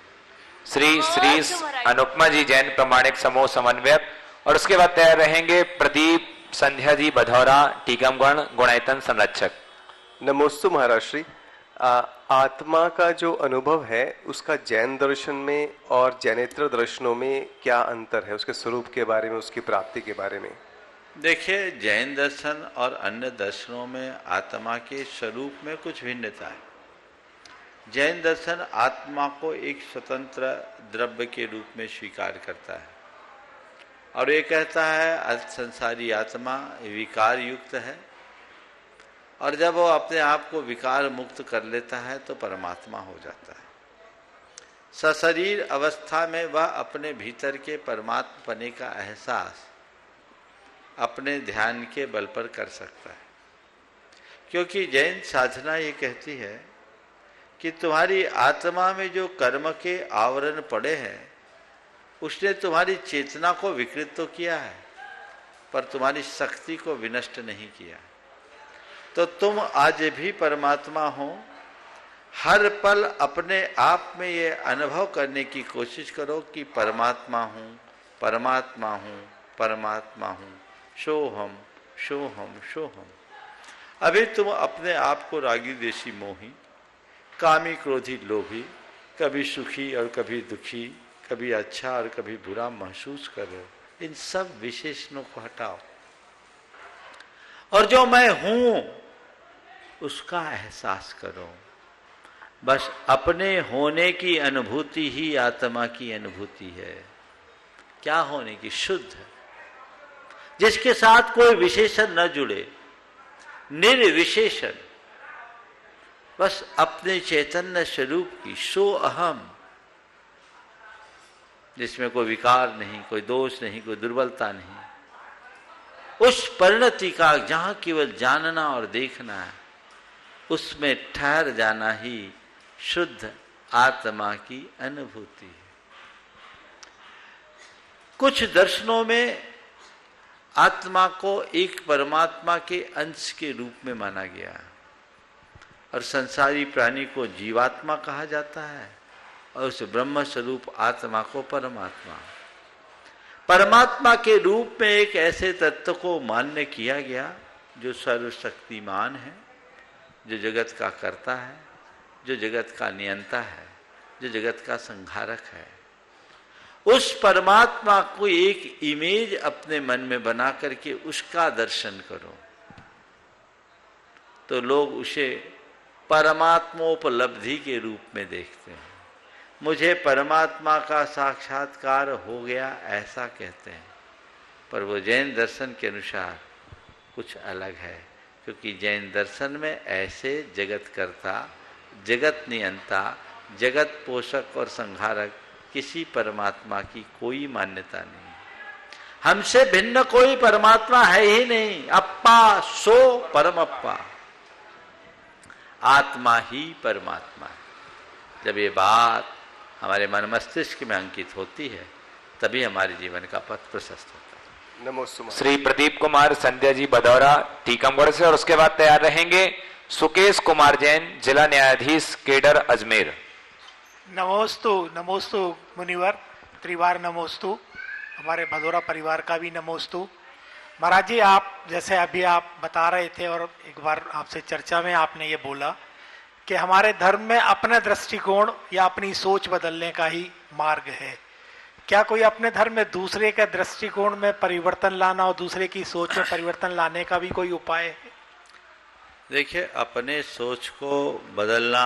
श्री श्री अनुपमा जी जैन प्रमाणिक समूह समन्वयक, और उसके बाद तैयार रहेंगे प्रदीप संध्या जी बधौरा टीकमगढ़ गुणायतन संरक्षक। नमोस्तु महाराज श्री, आत्मा का जो अनुभव है उसका जैन दर्शन में और जैनेतर दर्शनों में क्या अंतर है, उसके स्वरूप के बारे में, उसकी प्राप्ति के बारे में? देखिए, जैन दर्शन और अन्य दर्शनों में आत्मा के स्वरूप में कुछ भिन्नता है। जैन दर्शन आत्मा को एक स्वतंत्र द्रव्य के रूप में स्वीकार करता है और ये कहता है संसारी आत्मा विकार युक्त है, और जब वो अपने आप को विकार मुक्त कर लेता है तो परमात्मा हो जाता है। सशरीर अवस्था में वह अपने भीतर के परमात्मपने का एहसास अपने ध्यान के बल पर कर सकता है, क्योंकि जैन साधना ये कहती है कि तुम्हारी आत्मा में जो कर्म के आवरण पड़े हैं उसने तुम्हारी चेतना को विकृत तो किया है पर तुम्हारी शक्ति को विनष्ट नहीं किया। तो तुम आज भी परमात्मा हो। हर पल अपने आप में ये अनुभव करने की कोशिश करो कि परमात्मा हूँ, परमात्मा हूँ, परमात्मा हूँ, सोहम सोहम सोहम। अभी तुम अपने आप को रागी देशी मोही, कामी क्रोधी लोभी, कभी सुखी और कभी दुखी, कभी अच्छा और कभी बुरा महसूस कर रहे हो। इन सब विशेषणों को हटाओ और जो मैं हूं उसका एहसास करो। बस अपने होने की अनुभूति ही आत्मा की अनुभूति है। क्या होने की? शुद्ध, जिसके साथ कोई विशेषण न जुड़े, निर्विशेषण, बस अपने चैतन्य स्वरूप की सो अहम, जिसमें कोई विकार नहीं, कोई दोष नहीं, कोई दुर्बलता नहीं। उस परिणति का जहां केवल जानना और देखना है, उसमें ठहर जाना ही शुद्ध आत्मा की अनुभूति है। कुछ दर्शनों में आत्मा को एक परमात्मा के अंश के रूप में माना गया है और संसारी प्राणी को जीवात्मा कहा जाता है और उस ब्रह्म स्वरूप आत्मा को परमात्मा। परमात्मा के रूप में एक ऐसे तत्व को मान्य किया गया जो सर्वशक्तिमान है, जो जगत का कर्ता है, जो जगत का नियंता है, जो जगत का संहारक है। उस परमात्मा को एक इमेज अपने मन में बना करके उसका दर्शन करो तो लोग उसे परमात्मोपलब्धि के रूप में देखते हैं। मुझे परमात्मा का साक्षात्कार हो गया ऐसा कहते हैं, पर वो जैन दर्शन के अनुसार कुछ अलग है, क्योंकि जैन दर्शन में ऐसे जगत कर्ता, जगत नियंता, जगत पोषक और संहारक किसी परमात्मा की कोई मान्यता नहीं। हमसे भिन्न कोई परमात्मा है ही नहीं। अप्पा सो परमप्पा, आत्मा ही परमात्मा है। जब ये बात हमारे मन मस्तिष्क में अंकित होती है तभी हमारे जीवन का पथ प्रशस्त होता है। नमोस्तु। श्री प्रदीप कुमार संध्या जी बदौरा टीकमगढ़ से, और उसके बाद तैयार रहेंगे सुकेश कुमार जैन, जिला न्यायाधीश केडर अजमेर। नमोस्तु। नमोस्तु मुनिवर, त्रिवार नमोस्तु। हमारे भदौरा परिवार का भी नमोस्तु। महाराज जी, आप जैसे अभी आप बता रहे थे और एक बार आपसे चर्चा में आपने ये बोला कि हमारे धर्म में अपने दृष्टिकोण या अपनी सोच बदलने का ही मार्ग है। क्या कोई अपने धर्म में दूसरे के दृष्टिकोण में परिवर्तन लाना और दूसरे की सोच में परिवर्तन लाने का भी कोई उपाय है? देखिए, अपने सोच को बदलना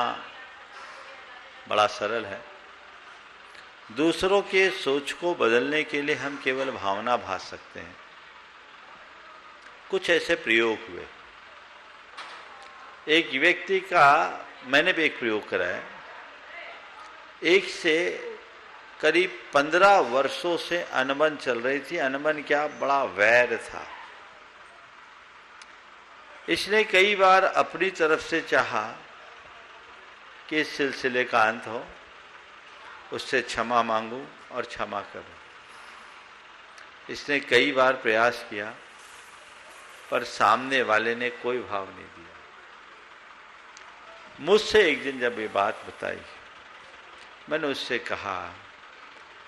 बड़ा सरल है। दूसरों के सोच को बदलने के लिए हम केवल भावना भास सकते हैं। कुछ ऐसे प्रयोग हुए। एक व्यक्ति का मैंने भी एक प्रयोग करा है। एक से करीब 15 वर्षों से अनबन चल रही थी। अनबन क्या, बड़ा वैर था। इसने कई बार अपनी तरफ से चाहा कि इस सिलसिले का अंत हो, उससे क्षमा मांगूं और क्षमा करूं। इसने कई बार प्रयास किया पर सामने वाले ने कोई भाव नहीं दिया। मुझसे एक दिन जब ये बात बताई, मैंने उससे कहा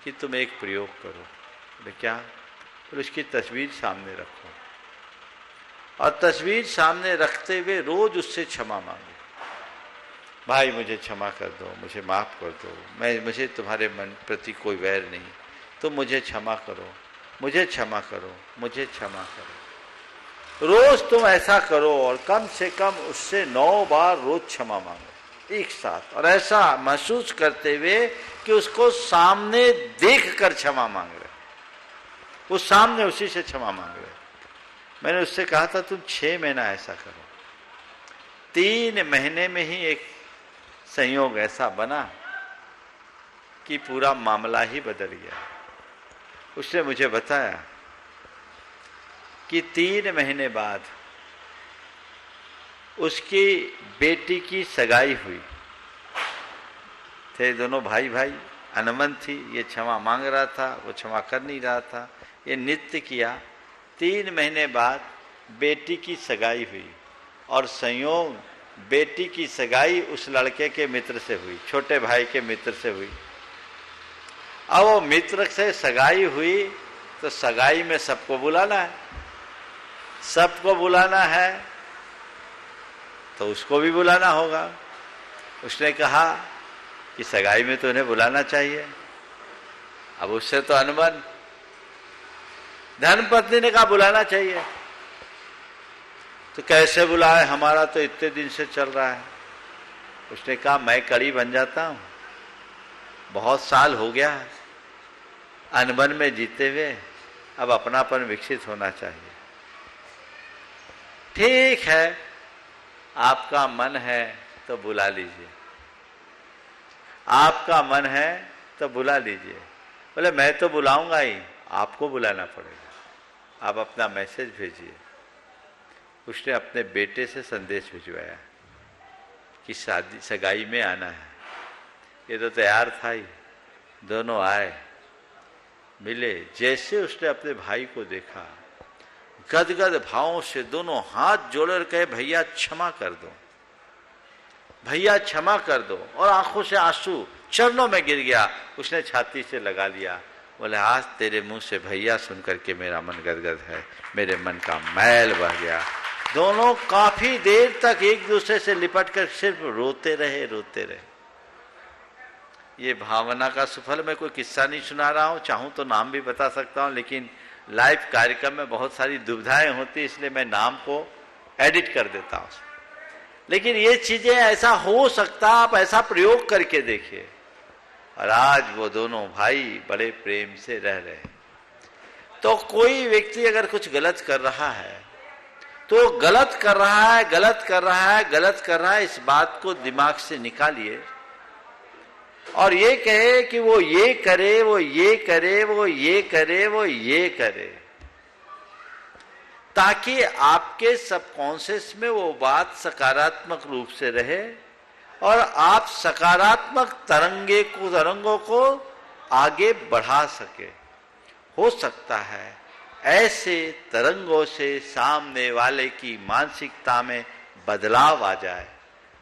कि तुम एक प्रयोग करो। बोले क्या? तो उसकी तस्वीर सामने रखो और तस्वीर सामने रखते हुए रोज उससे क्षमा मांगो। भाई मुझे क्षमा कर दो, मुझे माफ़ कर दो, मुझे तुम्हारे मन प्रति कोई वैर नहीं, तुम मुझे क्षमा करो, मुझे क्षमा करो, मुझे क्षमा करो। रोज तुम ऐसा करो और कम से कम उससे 9 बार रोज क्षमा मांगो एक साथ, और ऐसा महसूस करते हुए कि उसको सामने देखकर क्षमा मांग रहे, वो सामने उसी से क्षमा मांग रहे। मैंने उससे कहा था तुम 6 महीना ऐसा करो। 3 महीने में ही एक संयोग ऐसा बना कि पूरा मामला ही बदल गया। उसने मुझे बताया कि 3 महीने बाद उसकी बेटी की सगाई हुई। थे दोनों भाई भाई, अनबन थी, ये क्षमा मांग रहा था, वो क्षमा कर नहीं रहा था, ये नित्य किया। 3 महीने बाद बेटी की सगाई हुई, और संयोग बेटी की सगाई उस लड़के के मित्र से हुई, छोटे भाई के मित्र से हुई। अब वो मित्र से सगाई हुई तो सगाई में सबको बुलाना है, सबको बुलाना है तो उसको भी बुलाना होगा। उसने कहा कि सगाई में तो उन्हें बुलाना चाहिए। अब उससे तो अनबन, धर्मपत्नी ने कहा बुलाना चाहिए। तो कैसे बुलाए, हमारा तो इतने दिन से चल रहा है। उसने कहा मैं कड़ी बन जाता हूं, बहुत साल हो गया है अनबन में जीते हुए, अब अपनापन विकसित होना चाहिए। ठीक है, आपका मन है तो बुला लीजिए, आपका मन है तो बुला लीजिए। बोले मैं तो बुलाऊंगा ही, आपको बुलाना पड़ेगा, आप अपना मैसेज भेजिए। उसने अपने बेटे से संदेश भिजवाया कि शादी सगाई में आना है। ये तो तैयार था ही। दोनों आए, मिले। जैसे उसने अपने भाई को देखा, गदगद भावों से दोनों हाथ जोड़कर कहे भैया क्षमा कर दो, भैया क्षमा कर दो, और आंखों से आंसू चरणों में गिर गया। उसने छाती से लगा लिया, बोले आज तेरे मुंह से भैया सुन करके मेरा मन गदगद है, मेरे मन का मैल बह गया। दोनों काफी देर तक एक दूसरे से लिपट कर सिर्फ रोते रहे, रोते रहे। ये भावना का सुफल। मैं कोई किस्सा नहीं सुना रहा हूं, चाहूं तो नाम भी बता सकता हूं, लेकिन लाइव कार्यक्रम में बहुत सारी दुविधाएं होती, इसलिए मैं नाम को एडिट कर देता हूं। लेकिन ये चीजें ऐसा हो सकता, आप ऐसा प्रयोग करके देखिए। और आज वो दोनों भाई बड़े प्रेम से रह रहे हैं। तो कोई व्यक्ति अगर कुछ गलत कर रहा है तो गलत कर रहा है, गलत कर रहा है, गलत कर रहा है, इस बात को दिमाग से निकालिए और ये कहे कि वो ये करे, वो ये करे, वो ये करे, वो ये करे, ताकि आपके सबकॉन्शियस में वो बात सकारात्मक रूप से रहे और आप सकारात्मक तरंगों को आगे बढ़ा सके। हो सकता है ऐसे तरंगों से सामने वाले की मानसिकता में बदलाव आ जाए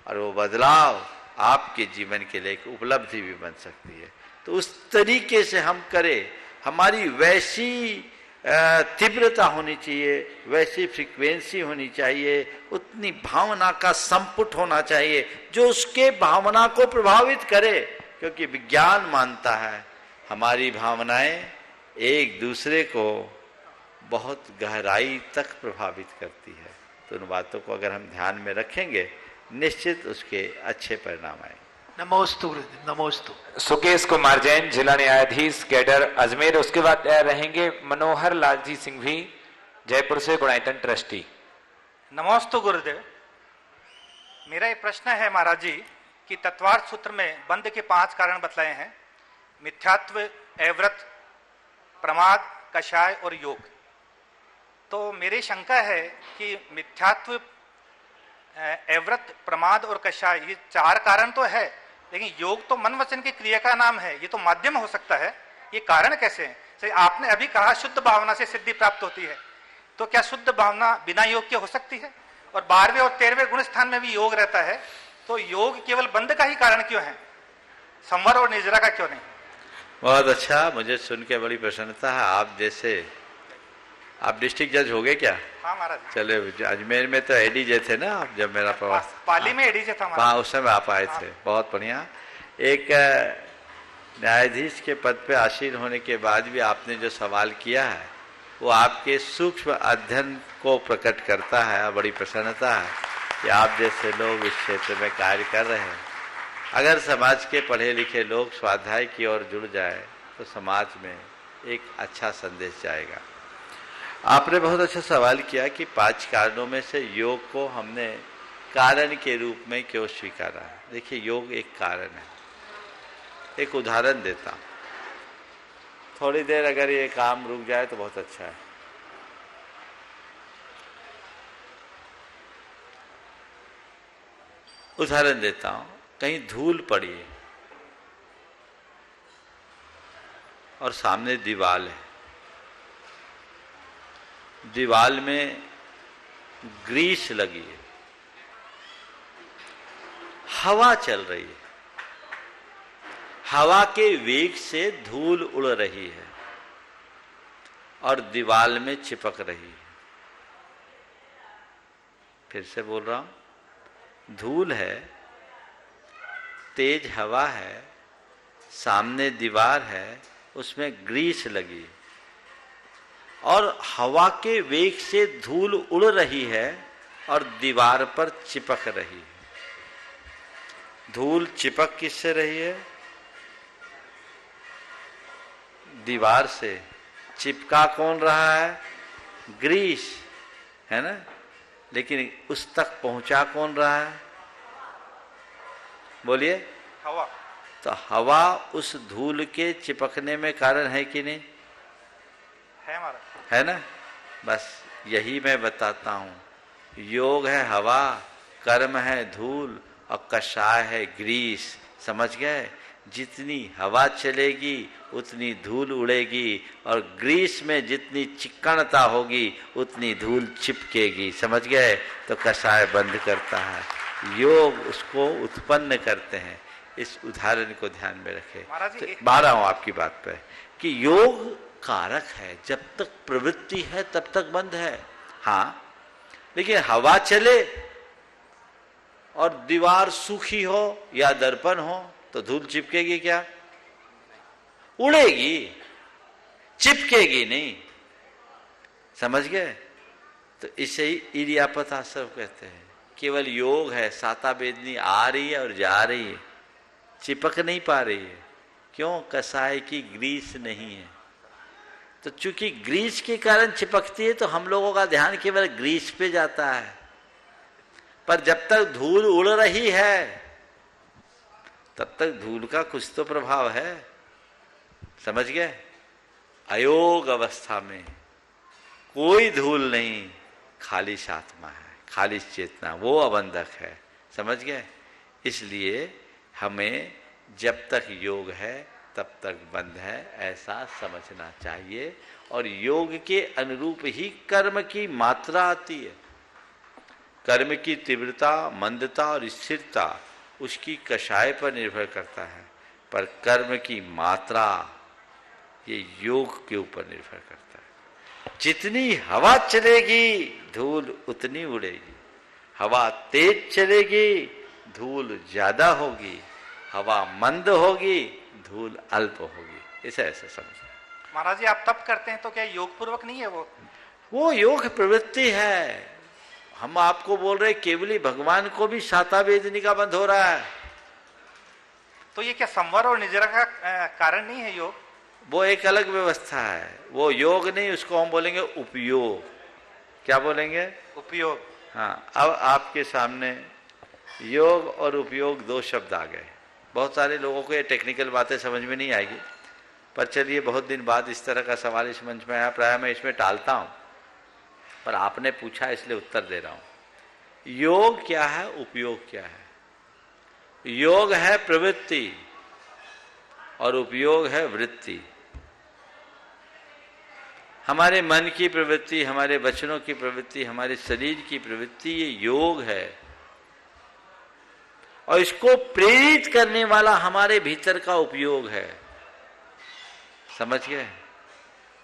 और वो बदलाव आपके जीवन के लिए एक उपलब्धि भी बन सकती है। तो उस तरीके से हम करें, हमारी वैसी तीव्रता होनी चाहिए, वैसी फ्रीक्वेंसी होनी चाहिए, उतनी भावना का संपुट होना चाहिए जो उसके भावना को प्रभावित करे। क्योंकि विज्ञान मानता है हमारी भावनाएं एक दूसरे को बहुत गहराई तक प्रभावित करती है। तो उन बातों को अगर हम ध्यान में रखेंगे निश्चित उसके अच्छे परिणाम आए। नमोस्तु नमोस्तु। सुकेश कुमार जैन, जिला न्यायाधीश कैडर अजमेर। उसके बाद रहेंगे मनोहर लालजी सिंह भी, जयपुर से गुणायतन ट्रस्टी। नमोस्तु गुरुदेव। मेरा एक प्रश्न है महाराज जी कि तत्वार्थ सूत्र में बंध के 5 कारण बतलाए हैं, मिथ्यात्व, एव्रत, प्रमाद, कषाय और योग। तो मेरी शंका है कि मिथ्यात्व, एव्रत, प्रमाद और कषाय ये 4 कारण तो है, लेकिन योग तो मन वचन की क्रिया का नाम है, ये तो माध्यम हो सकता है। ये कारण कैसे हैं? सही, आपने अभी कहा शुद्ध भावना से सिद्धि प्राप्त होती है, तो क्या शुद्ध भावना बिना योग के हो सकती है? और 12वें और 13वें गुण स्थान में भी योग रहता है, तो योग केवल बंध का ही कारण क्यों है, संवर और निजरा का क्यों नहीं? बहुत अच्छा, मुझे सुन के बड़ी प्रसन्नता है। आप जैसे आप डिस्ट्रिक्ट जज हो गए क्या? हाँ महाराज। चले, अजमेर में तो एडीजे थे ना आप, जब मेरा प्रवास पाली में एडीजे था हाँ, उस समय आप आए थे। बहुत बढ़िया। एक न्यायाधीश के पद पे आसीन होने के बाद भी आपने जो सवाल किया है वो आपके सूक्ष्म अध्ययन को प्रकट करता है। बड़ी प्रसन्नता है कि आप जैसे लोग इस क्षेत्र में कार्य कर रहे हैं। अगर समाज के पढ़े लिखे लोग स्वाध्याय की ओर जुड़ जाए तो समाज में एक अच्छा संदेश जाएगा। आपने बहुत अच्छा सवाल किया कि 5 कारणों में से योग को हमने कारण के रूप में क्यों स्वीकारा है। देखिए, योग एक कारण है। एक उदाहरण देता हूं, थोड़ी देर अगर ये काम रुक जाए तो बहुत अच्छा है। उदाहरण देता हूं, कहीं धूल पड़ी है और सामने दीवार है, दीवार में ग्रीस लगी है, हवा चल रही है, हवा के वेग से धूल उड़ रही है और दीवार में चिपक रही है। फिर से बोल रहा हूं, धूल है, तेज हवा है, सामने दीवार है, उसमें ग्रीस लगी और हवा के वेग से धूल उड़ रही है और दीवार पर चिपक रही है। धूल चिपक किससे रही है? दीवार से। चिपका कौन रहा है? ग्रीस, है ना? लेकिन उस तक पहुंचा कौन रहा है? बोलिए। हवा। तो हवा उस धूल के चिपकने में कारण है कि नहीं? है महाराज। है ना? बस यही मैं बताता हूं। योग है हवा, कर्म है धूल और कषाय है ग्रीस। समझ गए? जितनी हवा चलेगी उतनी धूल उड़ेगी और ग्रीस में जितनी चिकनता होगी उतनी धूल चिपकेगी। समझ गए? तो कषाय बंद करता है, योग उसको उत्पन्न करते हैं। इस उदाहरण को ध्यान में रखें। तो बार हूं आपकी बात पे कि योग कारक है, जब तक प्रवृत्ति है तब तक बंद है। हाँ, लेकिन हवा चले और दीवार सूखी हो या दर्पण हो तो धूल चिपकेगी क्या? उड़ेगी, चिपकेगी नहीं। समझ गए? तो इसे ही इरियापत आश्रम कहते हैं। केवल योग है, साता बेदनी आ रही है और जा रही है, चिपक नहीं पा रही है। क्यों? कसाय की ग्रीस नहीं है। तो चूंकि ग्रीस के कारण चिपकती है तो हम लोगों का ध्यान केवल ग्रीस पे जाता है, पर जब तक धूल उड़ रही है तब तक धूल का कुछ तो प्रभाव है। समझ गए? अयोग अवस्था में कोई धूल नहीं, खाली आत्मा है, खाली चेतना, वो अबंधक है। समझ गए? इसलिए हमें जब तक योग है तब तक बंद है, ऐसा समझना चाहिए। और योग के अनुरूप ही कर्म की मात्रा आती है। कर्म की तीव्रता, मंदता और स्थिरता उसकी कषाय पर निर्भर करता है, पर कर्म की मात्रा ये योग के ऊपर निर्भर करता है। जितनी हवा चलेगी धूल उतनी उड़ेगी, हवा तेज चलेगी धूल ज्यादा होगी, हवा मंद होगी धूल अल्प होगी। इसे ऐसे समझो। महाराज जी, आप तप करते हैं तो क्या योग पूर्वक नहीं है वो योग प्रवृत्ति है। हम आपको बोल रहे केवली भगवान को भी साता वेदनी का बंध हो रहा है। तो ये क्या संवर और निजरा का कारण नहीं है योग? वो एक अलग व्यवस्था है, वो योग नहीं, उसको हम बोलेंगे उपयोग। क्या बोलेंगे? उपयोग। हाँ, अब आपके सामने योग और उपयोग 2 शब्द आ गए। बहुत सारे लोगों को ये टेक्निकल बातें समझ में नहीं आएगी, पर चलिए बहुत दिन बाद इस तरह का सवाल इस मंच में आया, प्राय मैं इसमें टालता हूं, पर आपने पूछा इसलिए उत्तर दे रहा हूं। योग क्या है, उपयोग क्या है? योग है प्रवृत्ति और उपयोग है वृत्ति। हमारे मन की प्रवृत्ति, हमारे वचनों की प्रवृत्ति, हमारे शरीर की प्रवृत्ति, ये योग है। और इसको प्रेरित करने वाला हमारे भीतर का उपयोग है। समझ गए?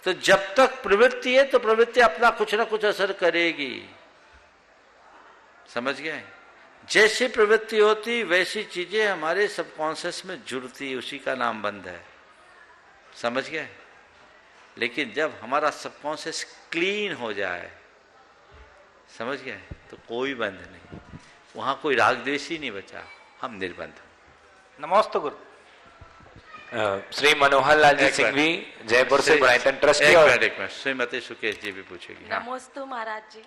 तो जब तक प्रवृत्ति है तो प्रवृत्ति अपना कुछ ना कुछ असर करेगी। समझ गए? जैसी प्रवृत्ति होती वैसी चीजें हमारे सबकॉन्शियस में जुड़ती, उसी का नाम बंध है। समझ गए? लेकिन जब हमारा सबकॉन्शियस क्लीन हो जाए, समझ गए, तो कोई बंध नहीं, वहां कोई राग द्वेष ही नहीं बचा, हम निर्बंध। नमस्ते गुरु। श्री मनोहर लाल जी सिंघवी जयपुर से गुणायतन ट्रस्टी और श्रीमती सुकेश जी भी पूछेगी। नमस्ते महाराज जी,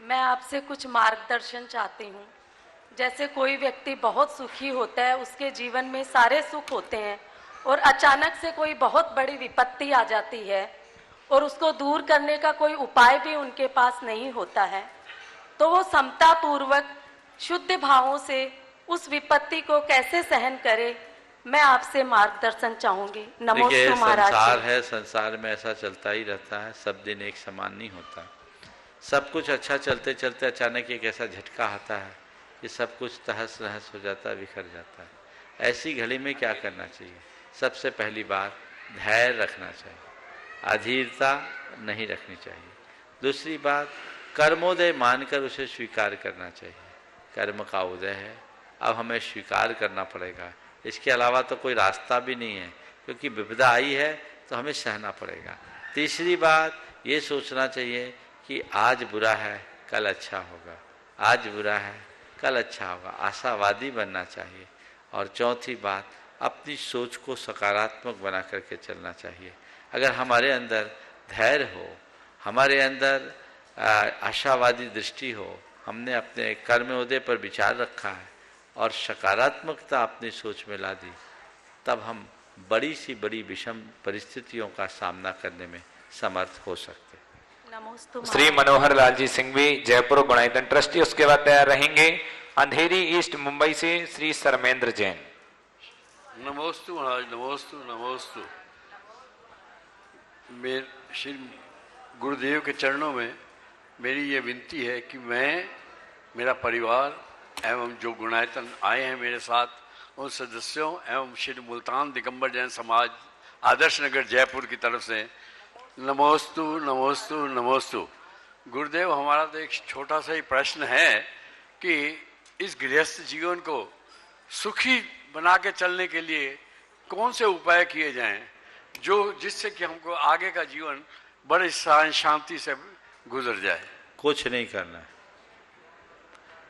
मैं आपसे कुछ मार्गदर्शन चाहती हूँ। जैसे कोई व्यक्ति बहुत सुखी होता है, उसके जीवन में सारे सुख होते हैं और अचानक से कोई बहुत बड़ी विपत्ति आ जाती है और उसको दूर करने का कोई उपाय भी उनके पास नहीं होता है, तो वो समता पूर्वक शुद्ध भावों से उस विपत्ति को कैसे सहन करे, मैं आपसे मार्गदर्शन चाहूंगी। नमस्ते महाराज। संसार है, संसार में ऐसा चलता ही रहता है, सब दिन एक समान नहीं होता। सब कुछ अच्छा चलते चलते अचानक एक ऐसा झटका आता है कि सब कुछ तहस नहस हो जाता है, बिखर जाता है। ऐसी घड़ी में क्या करना चाहिए? सबसे पहली बात, धैर्य रखना चाहिए, अधीरता नहीं रखनी चाहिए। दूसरी बात, कर्मोदय मानकर उसे स्वीकार करना चाहिए। कर्म का उदय है, अब हमें स्वीकार करना पड़ेगा, इसके अलावा तो कोई रास्ता भी नहीं है, क्योंकि विपदा आई है तो हमें सहना पड़ेगा। तीसरी बात, ये सोचना चाहिए कि आज बुरा है कल अच्छा होगा, आज बुरा है कल अच्छा होगा, आशावादी बनना चाहिए। और चौथी बात, अपनी सोच को सकारात्मक बना करके चलना चाहिए। अगर हमारे अंदर धैर्य हो, हमारे अंदर आशावादी दृष्टि हो, हमने अपने कर्मोदय पर विचार रखा है और सकारात्मकता अपनी सोच में ला दी, तब हम बड़ी सी बड़ी विषम परिस्थितियों का सामना करने में समर्थ हो सकते। श्री मनोहर लाल जी सिंघवी जयपुर गुणायतन ट्रस्टी, उसके बाद तैयार रहेंगे अंधेरी ईस्ट मुंबई से श्री सरमेंद्र जैन। नमोस्तु महाराज, नमोस्तु नमोस्तु। श्री गुरुदेव के चरणों में मेरी ये विनती है कि मैं, मेरा परिवार एवं जो गुणायतन आए हैं मेरे साथ, उन सदस्यों एवं श्री मुल्तान दिगंबर जैन समाज आदर्श नगर जयपुर की तरफ से नमोस्तु नमोस्तु नमोस्तु। गुरुदेव, हमारा तो एक छोटा सा ही प्रश्न है कि इस गृहस्थ जीवन को सुखी बना के चलने के लिए कौन से उपाय किए जाएं जो जिससे कि हमको आगे का जीवन बड़े शांति से गुजर जाए। कुछ नहीं करना है,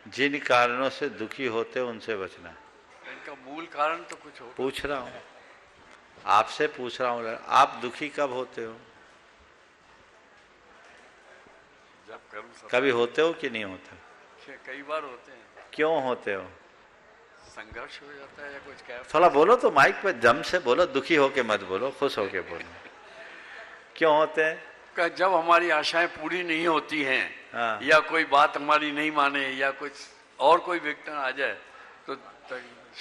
जिन कारणों से दुखी होते हो उनसे बचना है। इनका मूल कारण तो कुछ हो। पूछ रहा हूं, आपसे पूछ रहा हूं, आप दुखी कब होते हो? जब कभी होते हो कि नहीं होते? कई बार होते हैं। क्यों होते हो? संघर्ष हो जाता है या कुछ क्या? थोड़ा बोलो तो, माइक पे दम से बोलो, दुखी होके मत बोलो, खुश होके बोलो। क्यों होते हैं? जब हमारी आशाएं पूरी नहीं होती हैं, हाँ। या कोई बात हमारी नहीं माने या कुछ और कोई विघटन आ जाए तो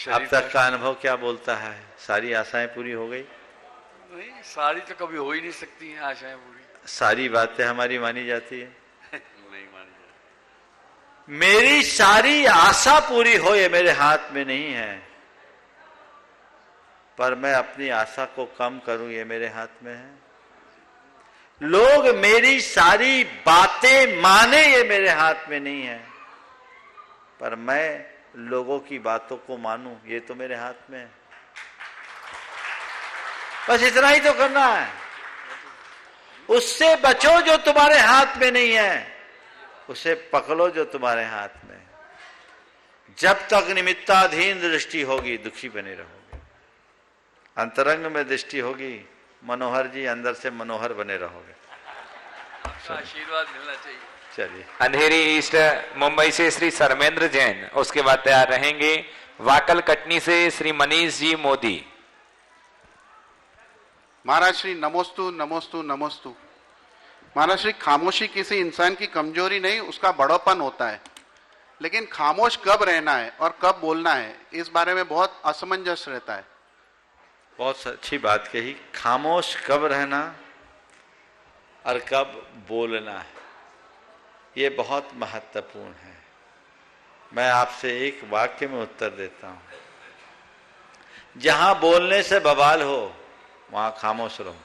अब तक का अनुभव क्या बोलता है? सारी आशाएं पूरी हो गई? नहीं, सारी तो कभी हो ही नहीं सकती हैं आशाएं पूरी। सारी बातें हमारी मानी जाती है? नहीं मानी जाती। मेरी सारी आशा पूरी हो ये मेरे हाथ में नहीं है, पर मैं अपनी आशा को कम करूं ये मेरे हाथ में है। लोग मेरी सारी बातें माने ये मेरे हाथ में नहीं है, पर मैं लोगों की बातों को मानूं ये तो मेरे हाथ में है। बस इतना ही तो करना है। उससे बचो जो तुम्हारे हाथ में नहीं है, उसे पकड़ो जो तुम्हारे हाथ में है। जब तक निमित्ताधीन दृष्टि होगी दुखी बने रहोगे, अंतरंग में दृष्टि होगी मनोहर जी, अंदर से मनोहर बने रहोगे। आशीर्वाद मिलना चाहिए। चलिए, अंधेरी ईस्ट मुंबई से श्री सरमेंद्र जैन, उसके बाद तैयार रहेंगे वाकल कटनी से श्री मनीष जी मोदी। महाराज श्री नमोस्तु नमोस्तु नमोस्तु। महाराज श्री, खामोशी किसी इंसान की कमजोरी नहीं, उसका बड़ोपन होता है। लेकिन खामोश कब रहना है और कब बोलना है, इस बारे में बहुत असमंजस रहता है। बहुत अच्छी बात कही। खामोश कब रहना और कब बोलना है, ये बहुत महत्वपूर्ण है। मैं आपसे एक वाक्य में उत्तर देता हूं। जहां बोलने से बवाल हो वहां खामोश रहो।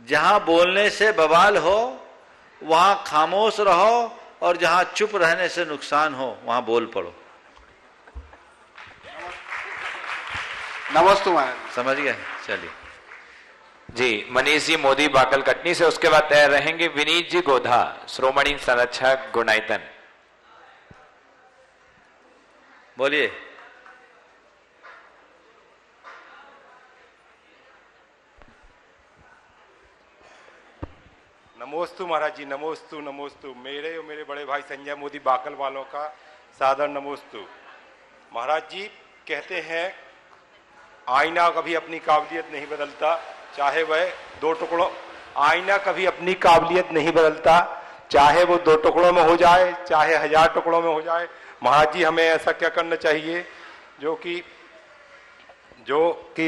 जहां बोलने से बवाल हो वहां खामोश रहो, और जहां चुप रहने से नुकसान हो वहां बोल पड़ो। नमस्ते महाराज। समझ गए? चलिए जी, मनीष जी मोदी बाकल कटनी से, उसके बाद तैयार रहेंगे विनीत जी गोधा श्रोमणी संरक्षक गुणायतन। बोलिए। नमोस्तु महाराज जी, नमोस्तु नमोस्तु। मेरे और मेरे बड़े भाई संजय मोदी बाकल वालों का सादर नमोस्तु। महाराज जी कहते हैं आईना कभी अपनी काबिलियत नहीं बदलता, चाहे वह दो टुकड़ों, आईना कभी अपनी काबिलियत नहीं बदलता, चाहे वो दो टुकड़ों में हो जाए, चाहे 1000 टुकड़ों में हो जाए। महाराज जी हमें ऐसा क्या करना चाहिए जो कि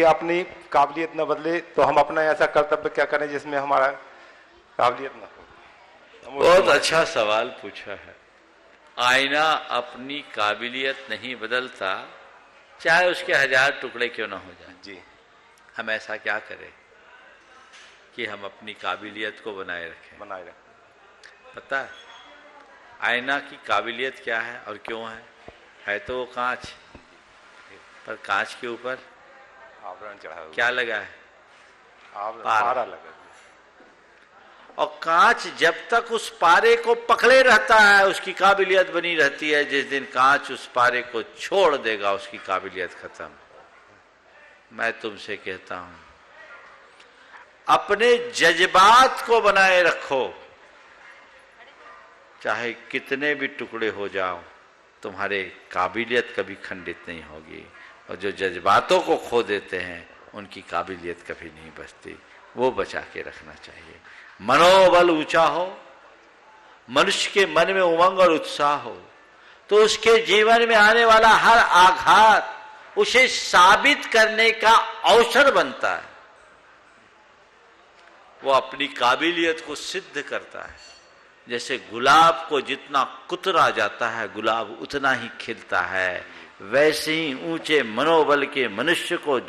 अपनी काबिलियत न बदले, तो हम अपना ऐसा कर्तव्य क्या करें जिसमें हमारा काबिलियत न हो? बहुत अच्छा सवाल पूछा है। आईना अपनी काबिलियत नहीं बदलता, चाहे उसके 1000 टुकड़े क्यों ना हो जाए। जी, हम ऐसा क्या करें कि हम अपनी काबिलियत को बनाए रखें। पता है आईना की काबिलियत क्या है और क्यों है तो वो कांच, पर कांच के ऊपर आवरण चढ़ा हुआ क्या लगा है? पारा लगा। और कांच जब तक उस पारे को पकड़े रहता है उसकी काबिलियत बनी रहती है। जिस दिन कांच उस पारे को छोड़ देगा उसकी काबिलियत खत्म। मैं तुमसे कहता हूं अपने जज्बात को बनाए रखो, चाहे कितने भी टुकड़े हो जाओ, तुम्हारे काबिलियत कभी खंडित नहीं होगी। और जो जज्बातों को खो देते हैं उनकी काबिलियत कभी नहीं बचती, वो बचा के रखना चाहिए। मनोबल ऊंचा हो, मनुष्य के मन में उमंग और उत्साह हो, तो उसके जीवन में आने वाला हर आघात उसे साबित करने का अवसर बनता है। वो अपनी काबिलियत को सिद्ध करता है। जैसे गुलाब को जितना कुतरा जाता है गुलाब उतना ही खिलता है, वैसे ही ऊंचे मनोबल के मनुष्य को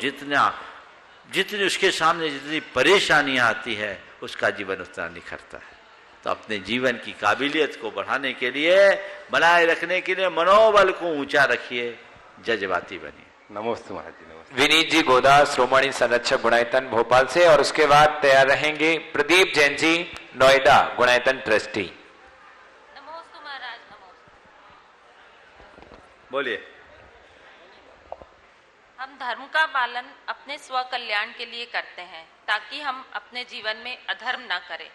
जितनी उसके सामने जितनी परेशानियां आती है उसका जीवन उतना निखरता है। तो अपने जीवन की काबिलियत को बढ़ाने के लिए, बनाए रखने के लिए मनोबल को ऊंचा रखिए, जज्बाती बनिए। नमस्ते महाराज जी। नमस्ते। विनीत जी गोदा श्रोमणी संरक्षक गुणायतन भोपाल से, और उसके बाद तैयार रहेंगे प्रदीप जैन जी नोएडा गुणायतन ट्रस्टी। नमोस्तु महाराज। बोलिए। हम धर्म का पालन अपने स्व कल्याण के लिए करते हैं ताकि हम अपने जीवन में अधर्म न करें,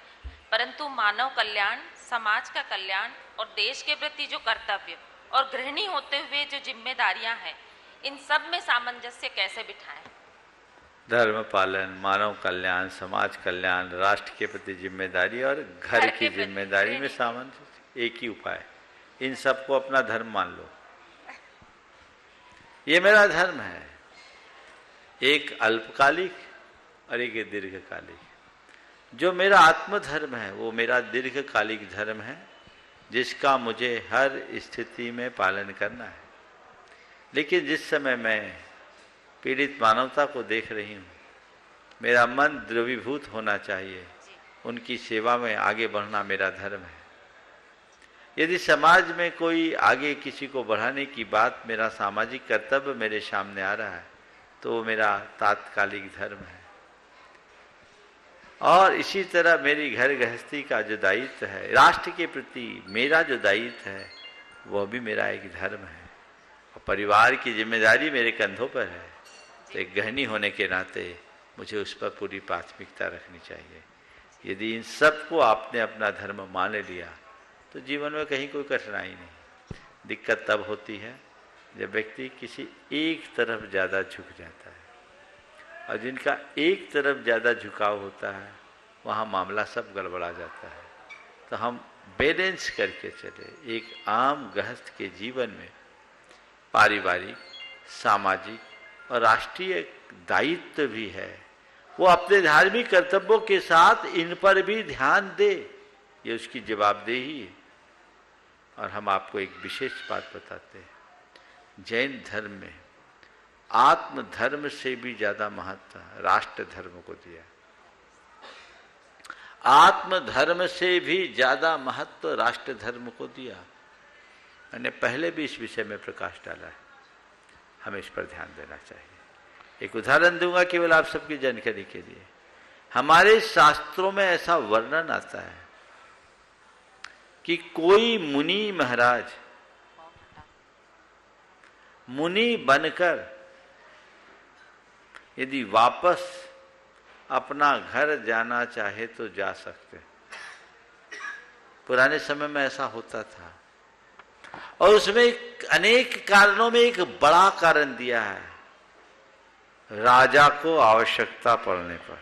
परंतु मानव कल्याण, समाज का कल्याण और देश के प्रति जो कर्तव्य और गृहिणी होते हुए जो जिम्मेदारियां हैं, इन सब में सामंजस्य कैसे बिठाएं? धर्म पालन, मानव कल्याण, समाज कल्याण, राष्ट्र के प्रति जिम्मेदारी और घर की जिम्मेदारी में सामंजस्य, एक ही उपाय। इन सबको अपना धर्म मान लो। ये मेरा धर्म है, एक अल्पकालिक और एक दीर्घकालिक। जो मेरा आत्मधर्म है वो मेरा दीर्घकालिक धर्म है, जिसका मुझे हर स्थिति में पालन करना है। लेकिन जिस समय मैं पीड़ित मानवता को देख रही हूँ, मेरा मन द्रवीभूत होना चाहिए, उनकी सेवा में आगे बढ़ना मेरा धर्म है। यदि समाज में कोई आगे किसी को बढ़ाने की बात, मेरा सामाजिक कर्तव्य मेरे सामने आ रहा है, तो वो मेरा तात्कालिक धर्म है। और इसी तरह मेरी घर गृहस्थी का जो दायित्व है, राष्ट्र के प्रति मेरा जो दायित्व है, वह भी मेरा एक धर्म है। और परिवार की जिम्मेदारी मेरे कंधों पर है, तो एक गृहिणी होने के नाते मुझे उस पर पूरी प्राथमिकता रखनी चाहिए। यदि इन सबको आपने अपना धर्म मान लिया तो जीवन में कहीं कोई कठिनाई नहीं। दिक्कत तब होती है जब व्यक्ति किसी एक तरफ ज़्यादा झुक जाता है, और जिनका एक तरफ ज़्यादा झुकाव होता है वहाँ मामला सब गड़बड़ा जाता है। तो हम बैलेंस करके चले। एक आम गृहस्थ के जीवन में पारिवारिक, सामाजिक और राष्ट्रीय दायित्व भी है, वो अपने धार्मिक कर्तव्यों के साथ इन पर भी ध्यान दे, ये उसकी जवाबदेही है। और हम आपको एक विशेष बात बताते हैं, जैन धर्म में आत्म धर्म से भी ज्यादा महत्व राष्ट्र धर्म को दिया। आत्म धर्म से भी ज्यादा महत्व राष्ट्र धर्म को दिया। मैंने पहले भी इस विषय में प्रकाश डाला है, हमें इस पर ध्यान देना चाहिए। एक उदाहरण दूंगा केवल आप सबकी जानकारी के लिए। हमारे शास्त्रों में ऐसा वर्णन आता है कि कोई मुनि महाराज मुनि बनकर यदि वापस अपना घर जाना चाहे तो जा सकते। पुराने समय में ऐसा होता था और उसमें अनेक कारणों में एक बड़ा कारण दिया है, राजा को आवश्यकता पड़ने पर।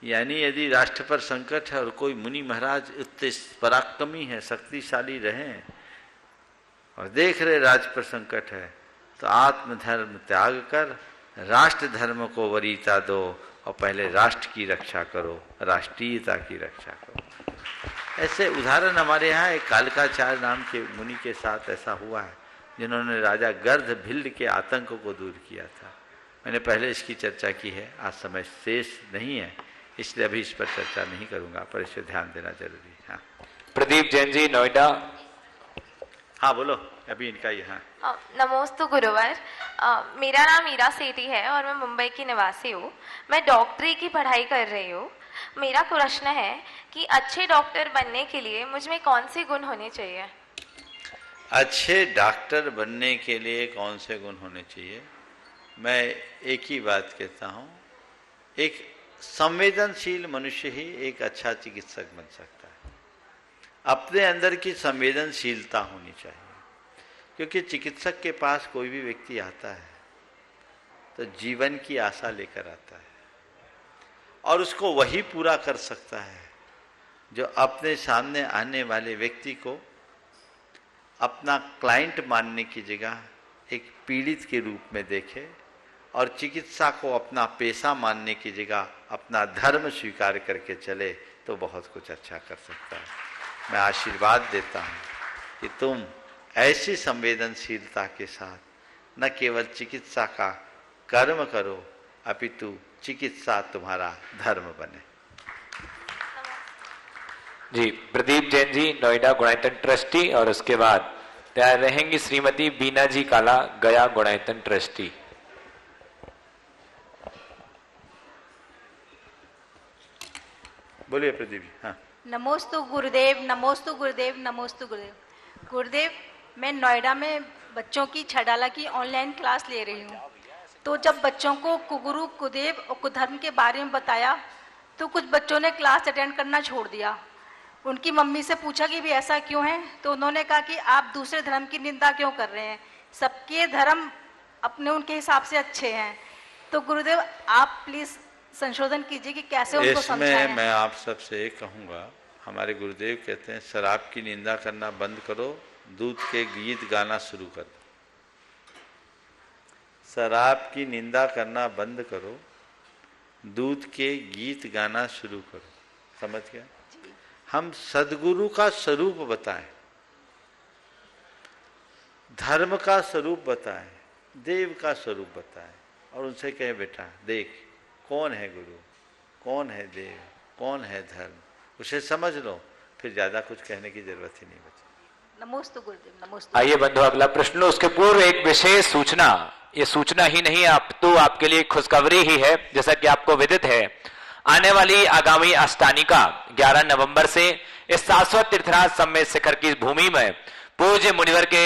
यानी यदि राष्ट्र पर संकट है और कोई मुनि महाराज इतने पराक्रमी है, शक्तिशाली रहे और देख रहे राज पर संकट है, तो आत्मधर्म त्याग कर राष्ट्र धर्म को वरीयता दो और पहले राष्ट्र की रक्षा करो, राष्ट्रीयता की रक्षा करो। ऐसे उदाहरण हमारे यहाँ एक कालकाचार्य नाम के मुनि के साथ ऐसा हुआ है, जिन्होंने राजा गर्ध भिल्ल के आतंक को दूर किया था। मैंने पहले इसकी चर्चा की है, आज समय शेष नहीं है इसलिए अभी इस पर चर्चा नहीं करूंगा, पर इस पर ध्यान देना जरूरी है। हाँ। प्रदीप जैन जी, नोएडा। हाँ बोलो, अभी इनका ही। हाँ, नमोस्तु गुरुवर। मेरा नाम ईरा सेठी है और मैं मुंबई की निवासी हूँ। मैं डॉक्टरी की पढ़ाई कर रही हूँ। मेरा प्रश्न है कि अच्छे डॉक्टर बनने के लिए मुझ में कौन से गुण होने चाहिए? अच्छे डॉक्टर बनने के लिए कौन से गुण होने चाहिए? मैं एक ही बात कहता हूँ, एक संवेदनशील मनुष्य ही एक अच्छा चिकित्सक बन सकता है। अपने अंदर की संवेदनशीलता होनी चाहिए, क्योंकि चिकित्सक के पास कोई भी व्यक्ति आता है तो जीवन की आशा लेकर आता है और उसको वही पूरा कर सकता है जो अपने सामने आने वाले व्यक्ति को अपना क्लाइंट मानने की जगह एक पीड़ित के रूप में देखे और चिकित्सा को अपना पेशा मानने की जगह अपना धर्म स्वीकार करके चले, तो बहुत कुछ अच्छा कर सकता है। मैं आशीर्वाद देता हूँ कि तुम ऐसी संवेदनशीलता के साथ न केवल चिकित्सा का कर्म करो, अपितु चिकित्सा तुम्हारा धर्म बने। जी, प्रदीप जैन जी, नोएडा गुणायतन ट्रस्टी, और उसके बाद तैयार रहेंगी श्रीमती बीना जी काला, गया गुणायतन ट्रस्टी। बोलिए प्रदीप जी। हाँ। नमोस्तु गुरुदेव, नमोस्तु गुरुदेव, नमोस्तु गुरुदेव। गुरुदेव, मैं नोएडा में बच्चों की छडाला की ऑनलाइन क्लास ले रही हूँ। तो जब बच्चों को कुगुरु, कुदेव और कुधर्म के बारे में बताया तो कुछ बच्चों ने क्लास अटेंड करना छोड़ दिया। उनकी मम्मी से पूछा कि भी ऐसा क्यों है, तो उन्होंने कहा कि आप दूसरे धर्म की निंदा क्यों कर रहे हैं, सबके धर्म अपने उनके हिसाब से अच्छे हैं। तो गुरुदेव आप प्लीज संशोधन कीजिए कि कैसे उनको समझाएं। इसमें मैं आप सबसे एक कहूँगा, हमारे गुरुदेव कहते हैं शराब की निंदा करना बंद करो, दूध के गीत गाना शुरू कर दो। शराब की निंदा करना बंद करो, दूध के गीत गाना शुरू करो। समझ गया? हम सदगुरु का स्वरूप बताएं, धर्म का स्वरूप बताएं, देव का स्वरूप बताएं और उनसे कहें बेटा देख कौन है गुरु, कौन है देव, कौन है धर्म, उसे समझ लो, फिर ज्यादा कुछ कहने की जरूरत ही नहीं बची। नमोस्तु गुरुदेव। नमोस्तु। आइए बंधु, अगला प्रश्न। उसके पूर्व एक विशेष सूचना, ये सूचना ही नहीं आप तो आपके लिए खुशखबरी ही है। जैसा कि आपको विदित है, आने वाली आगामी अष्टानिका 11 नवंबर से इस शाश्वत तीर्थराज सम्मेद शिखर की भूमि में पूज्य मुनिवर के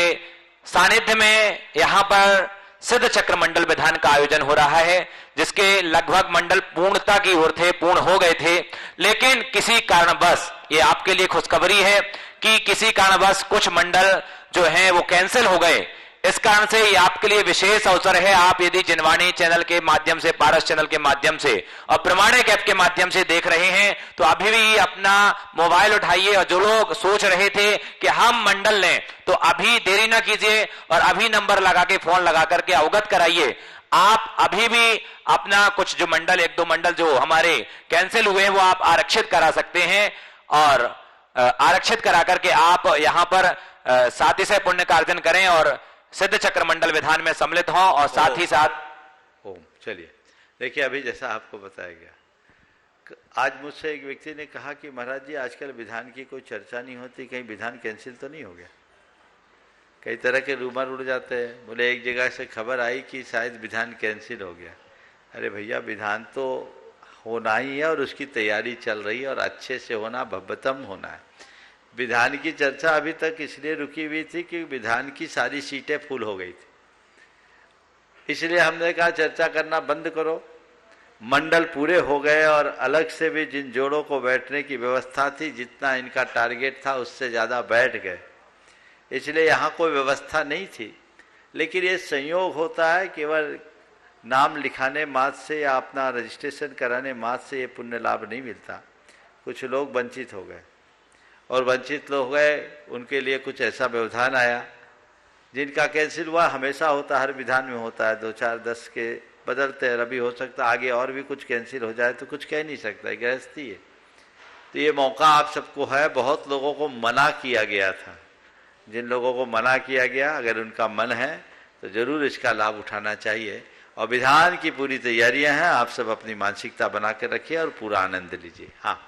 सानिध्य में यहाँ पर सिद्ध चक्र मंडल विधान का आयोजन हो रहा है, जिसके लगभग मंडल पूर्णता की ओर थे, पूर्ण हो गए थे, लेकिन किसी कारणवश, ये आपके लिए खुशखबरी है कि किसी कारणवश कुछ मंडल जो हैं वो कैंसिल हो गए। इस कारण से ये आपके लिए विशेष अवसर है। आप यदि जिनवाणी चैनल के माध्यम से, पारस चैनल के माध्यम से और प्रमाणिक ऐप के माध्यम से देख रहे हैं तो अभी भी अपना मोबाइल उठाइए, और जो लोग सोच रहे थे कि हम मंडल लें तो अभी देरी ना कीजिए और अभी नंबर लगा के, फोन लगा करके अवगत कराइए। आप अभी भी अपना कुछ जो मंडल, एक दो मंडल जो हमारे कैंसिल हुए हैं वो आप आरक्षित करा सकते हैं, और आरक्षित करा करके आप यहाँ पर साथी से पुण्य का अर्जन करें और सिद्ध चक्र मंडल विधान में सम्मिलित हों, और साथ ही साथ ओम। चलिए देखिए, अभी जैसा आपको बताया गया, आज मुझसे एक व्यक्ति ने कहा कि महाराज जी आजकल विधान की कोई चर्चा नहीं होती, कहीं विधान कैंसिल तो नहीं हो गया? कई तरह के रूमर उड़ जाते हैं। बोले एक जगह से खबर आई कि शायद विधान कैंसिल हो गया। अरे भैया, विधान तो होना ही है और उसकी तैयारी चल रही है और अच्छे से होना, भव्यतम होना है। विधान की चर्चा अभी तक इसलिए रुकी हुई थी कि विधान की सारी सीटें फुल हो गई थी, इसलिए हमने कहा चर्चा करना बंद करो। मंडल पूरे हो गए और अलग से भी जिन जोड़ों को बैठने की व्यवस्था थी, जितना इनका टारगेट था उससे ज़्यादा बैठ गए, इसलिए यहाँ कोई व्यवस्था नहीं थी। लेकिन ये संयोग होता है, केवल नाम लिखाने मात्र से या अपना रजिस्ट्रेशन कराने मात्र से ये पुण्य लाभ नहीं मिलता। कुछ लोग वंचित हो गए और वंचित लोग हो गए, उनके लिए कुछ ऐसा व्यवधान आया जिनका कैंसिल हुआ। हमेशा होता, हर विधान में होता है, 2 4 10 के बदलते हैं। अभी हो सकता आगे और भी कुछ कैंसिल हो जाए, तो कुछ कह नहीं सकता, गृहस्थी है। तो ये मौका आप सबको है। बहुत लोगों को मना किया गया था, जिन लोगों को मना किया गया, अगर उनका मन है तो जरूर इसका लाभ उठाना चाहिए। और विधान की पूरी तैयारियां हैं, आप सब अपनी मानसिकता बना के रखिए और पूरा आनंद लीजिए। हाँ।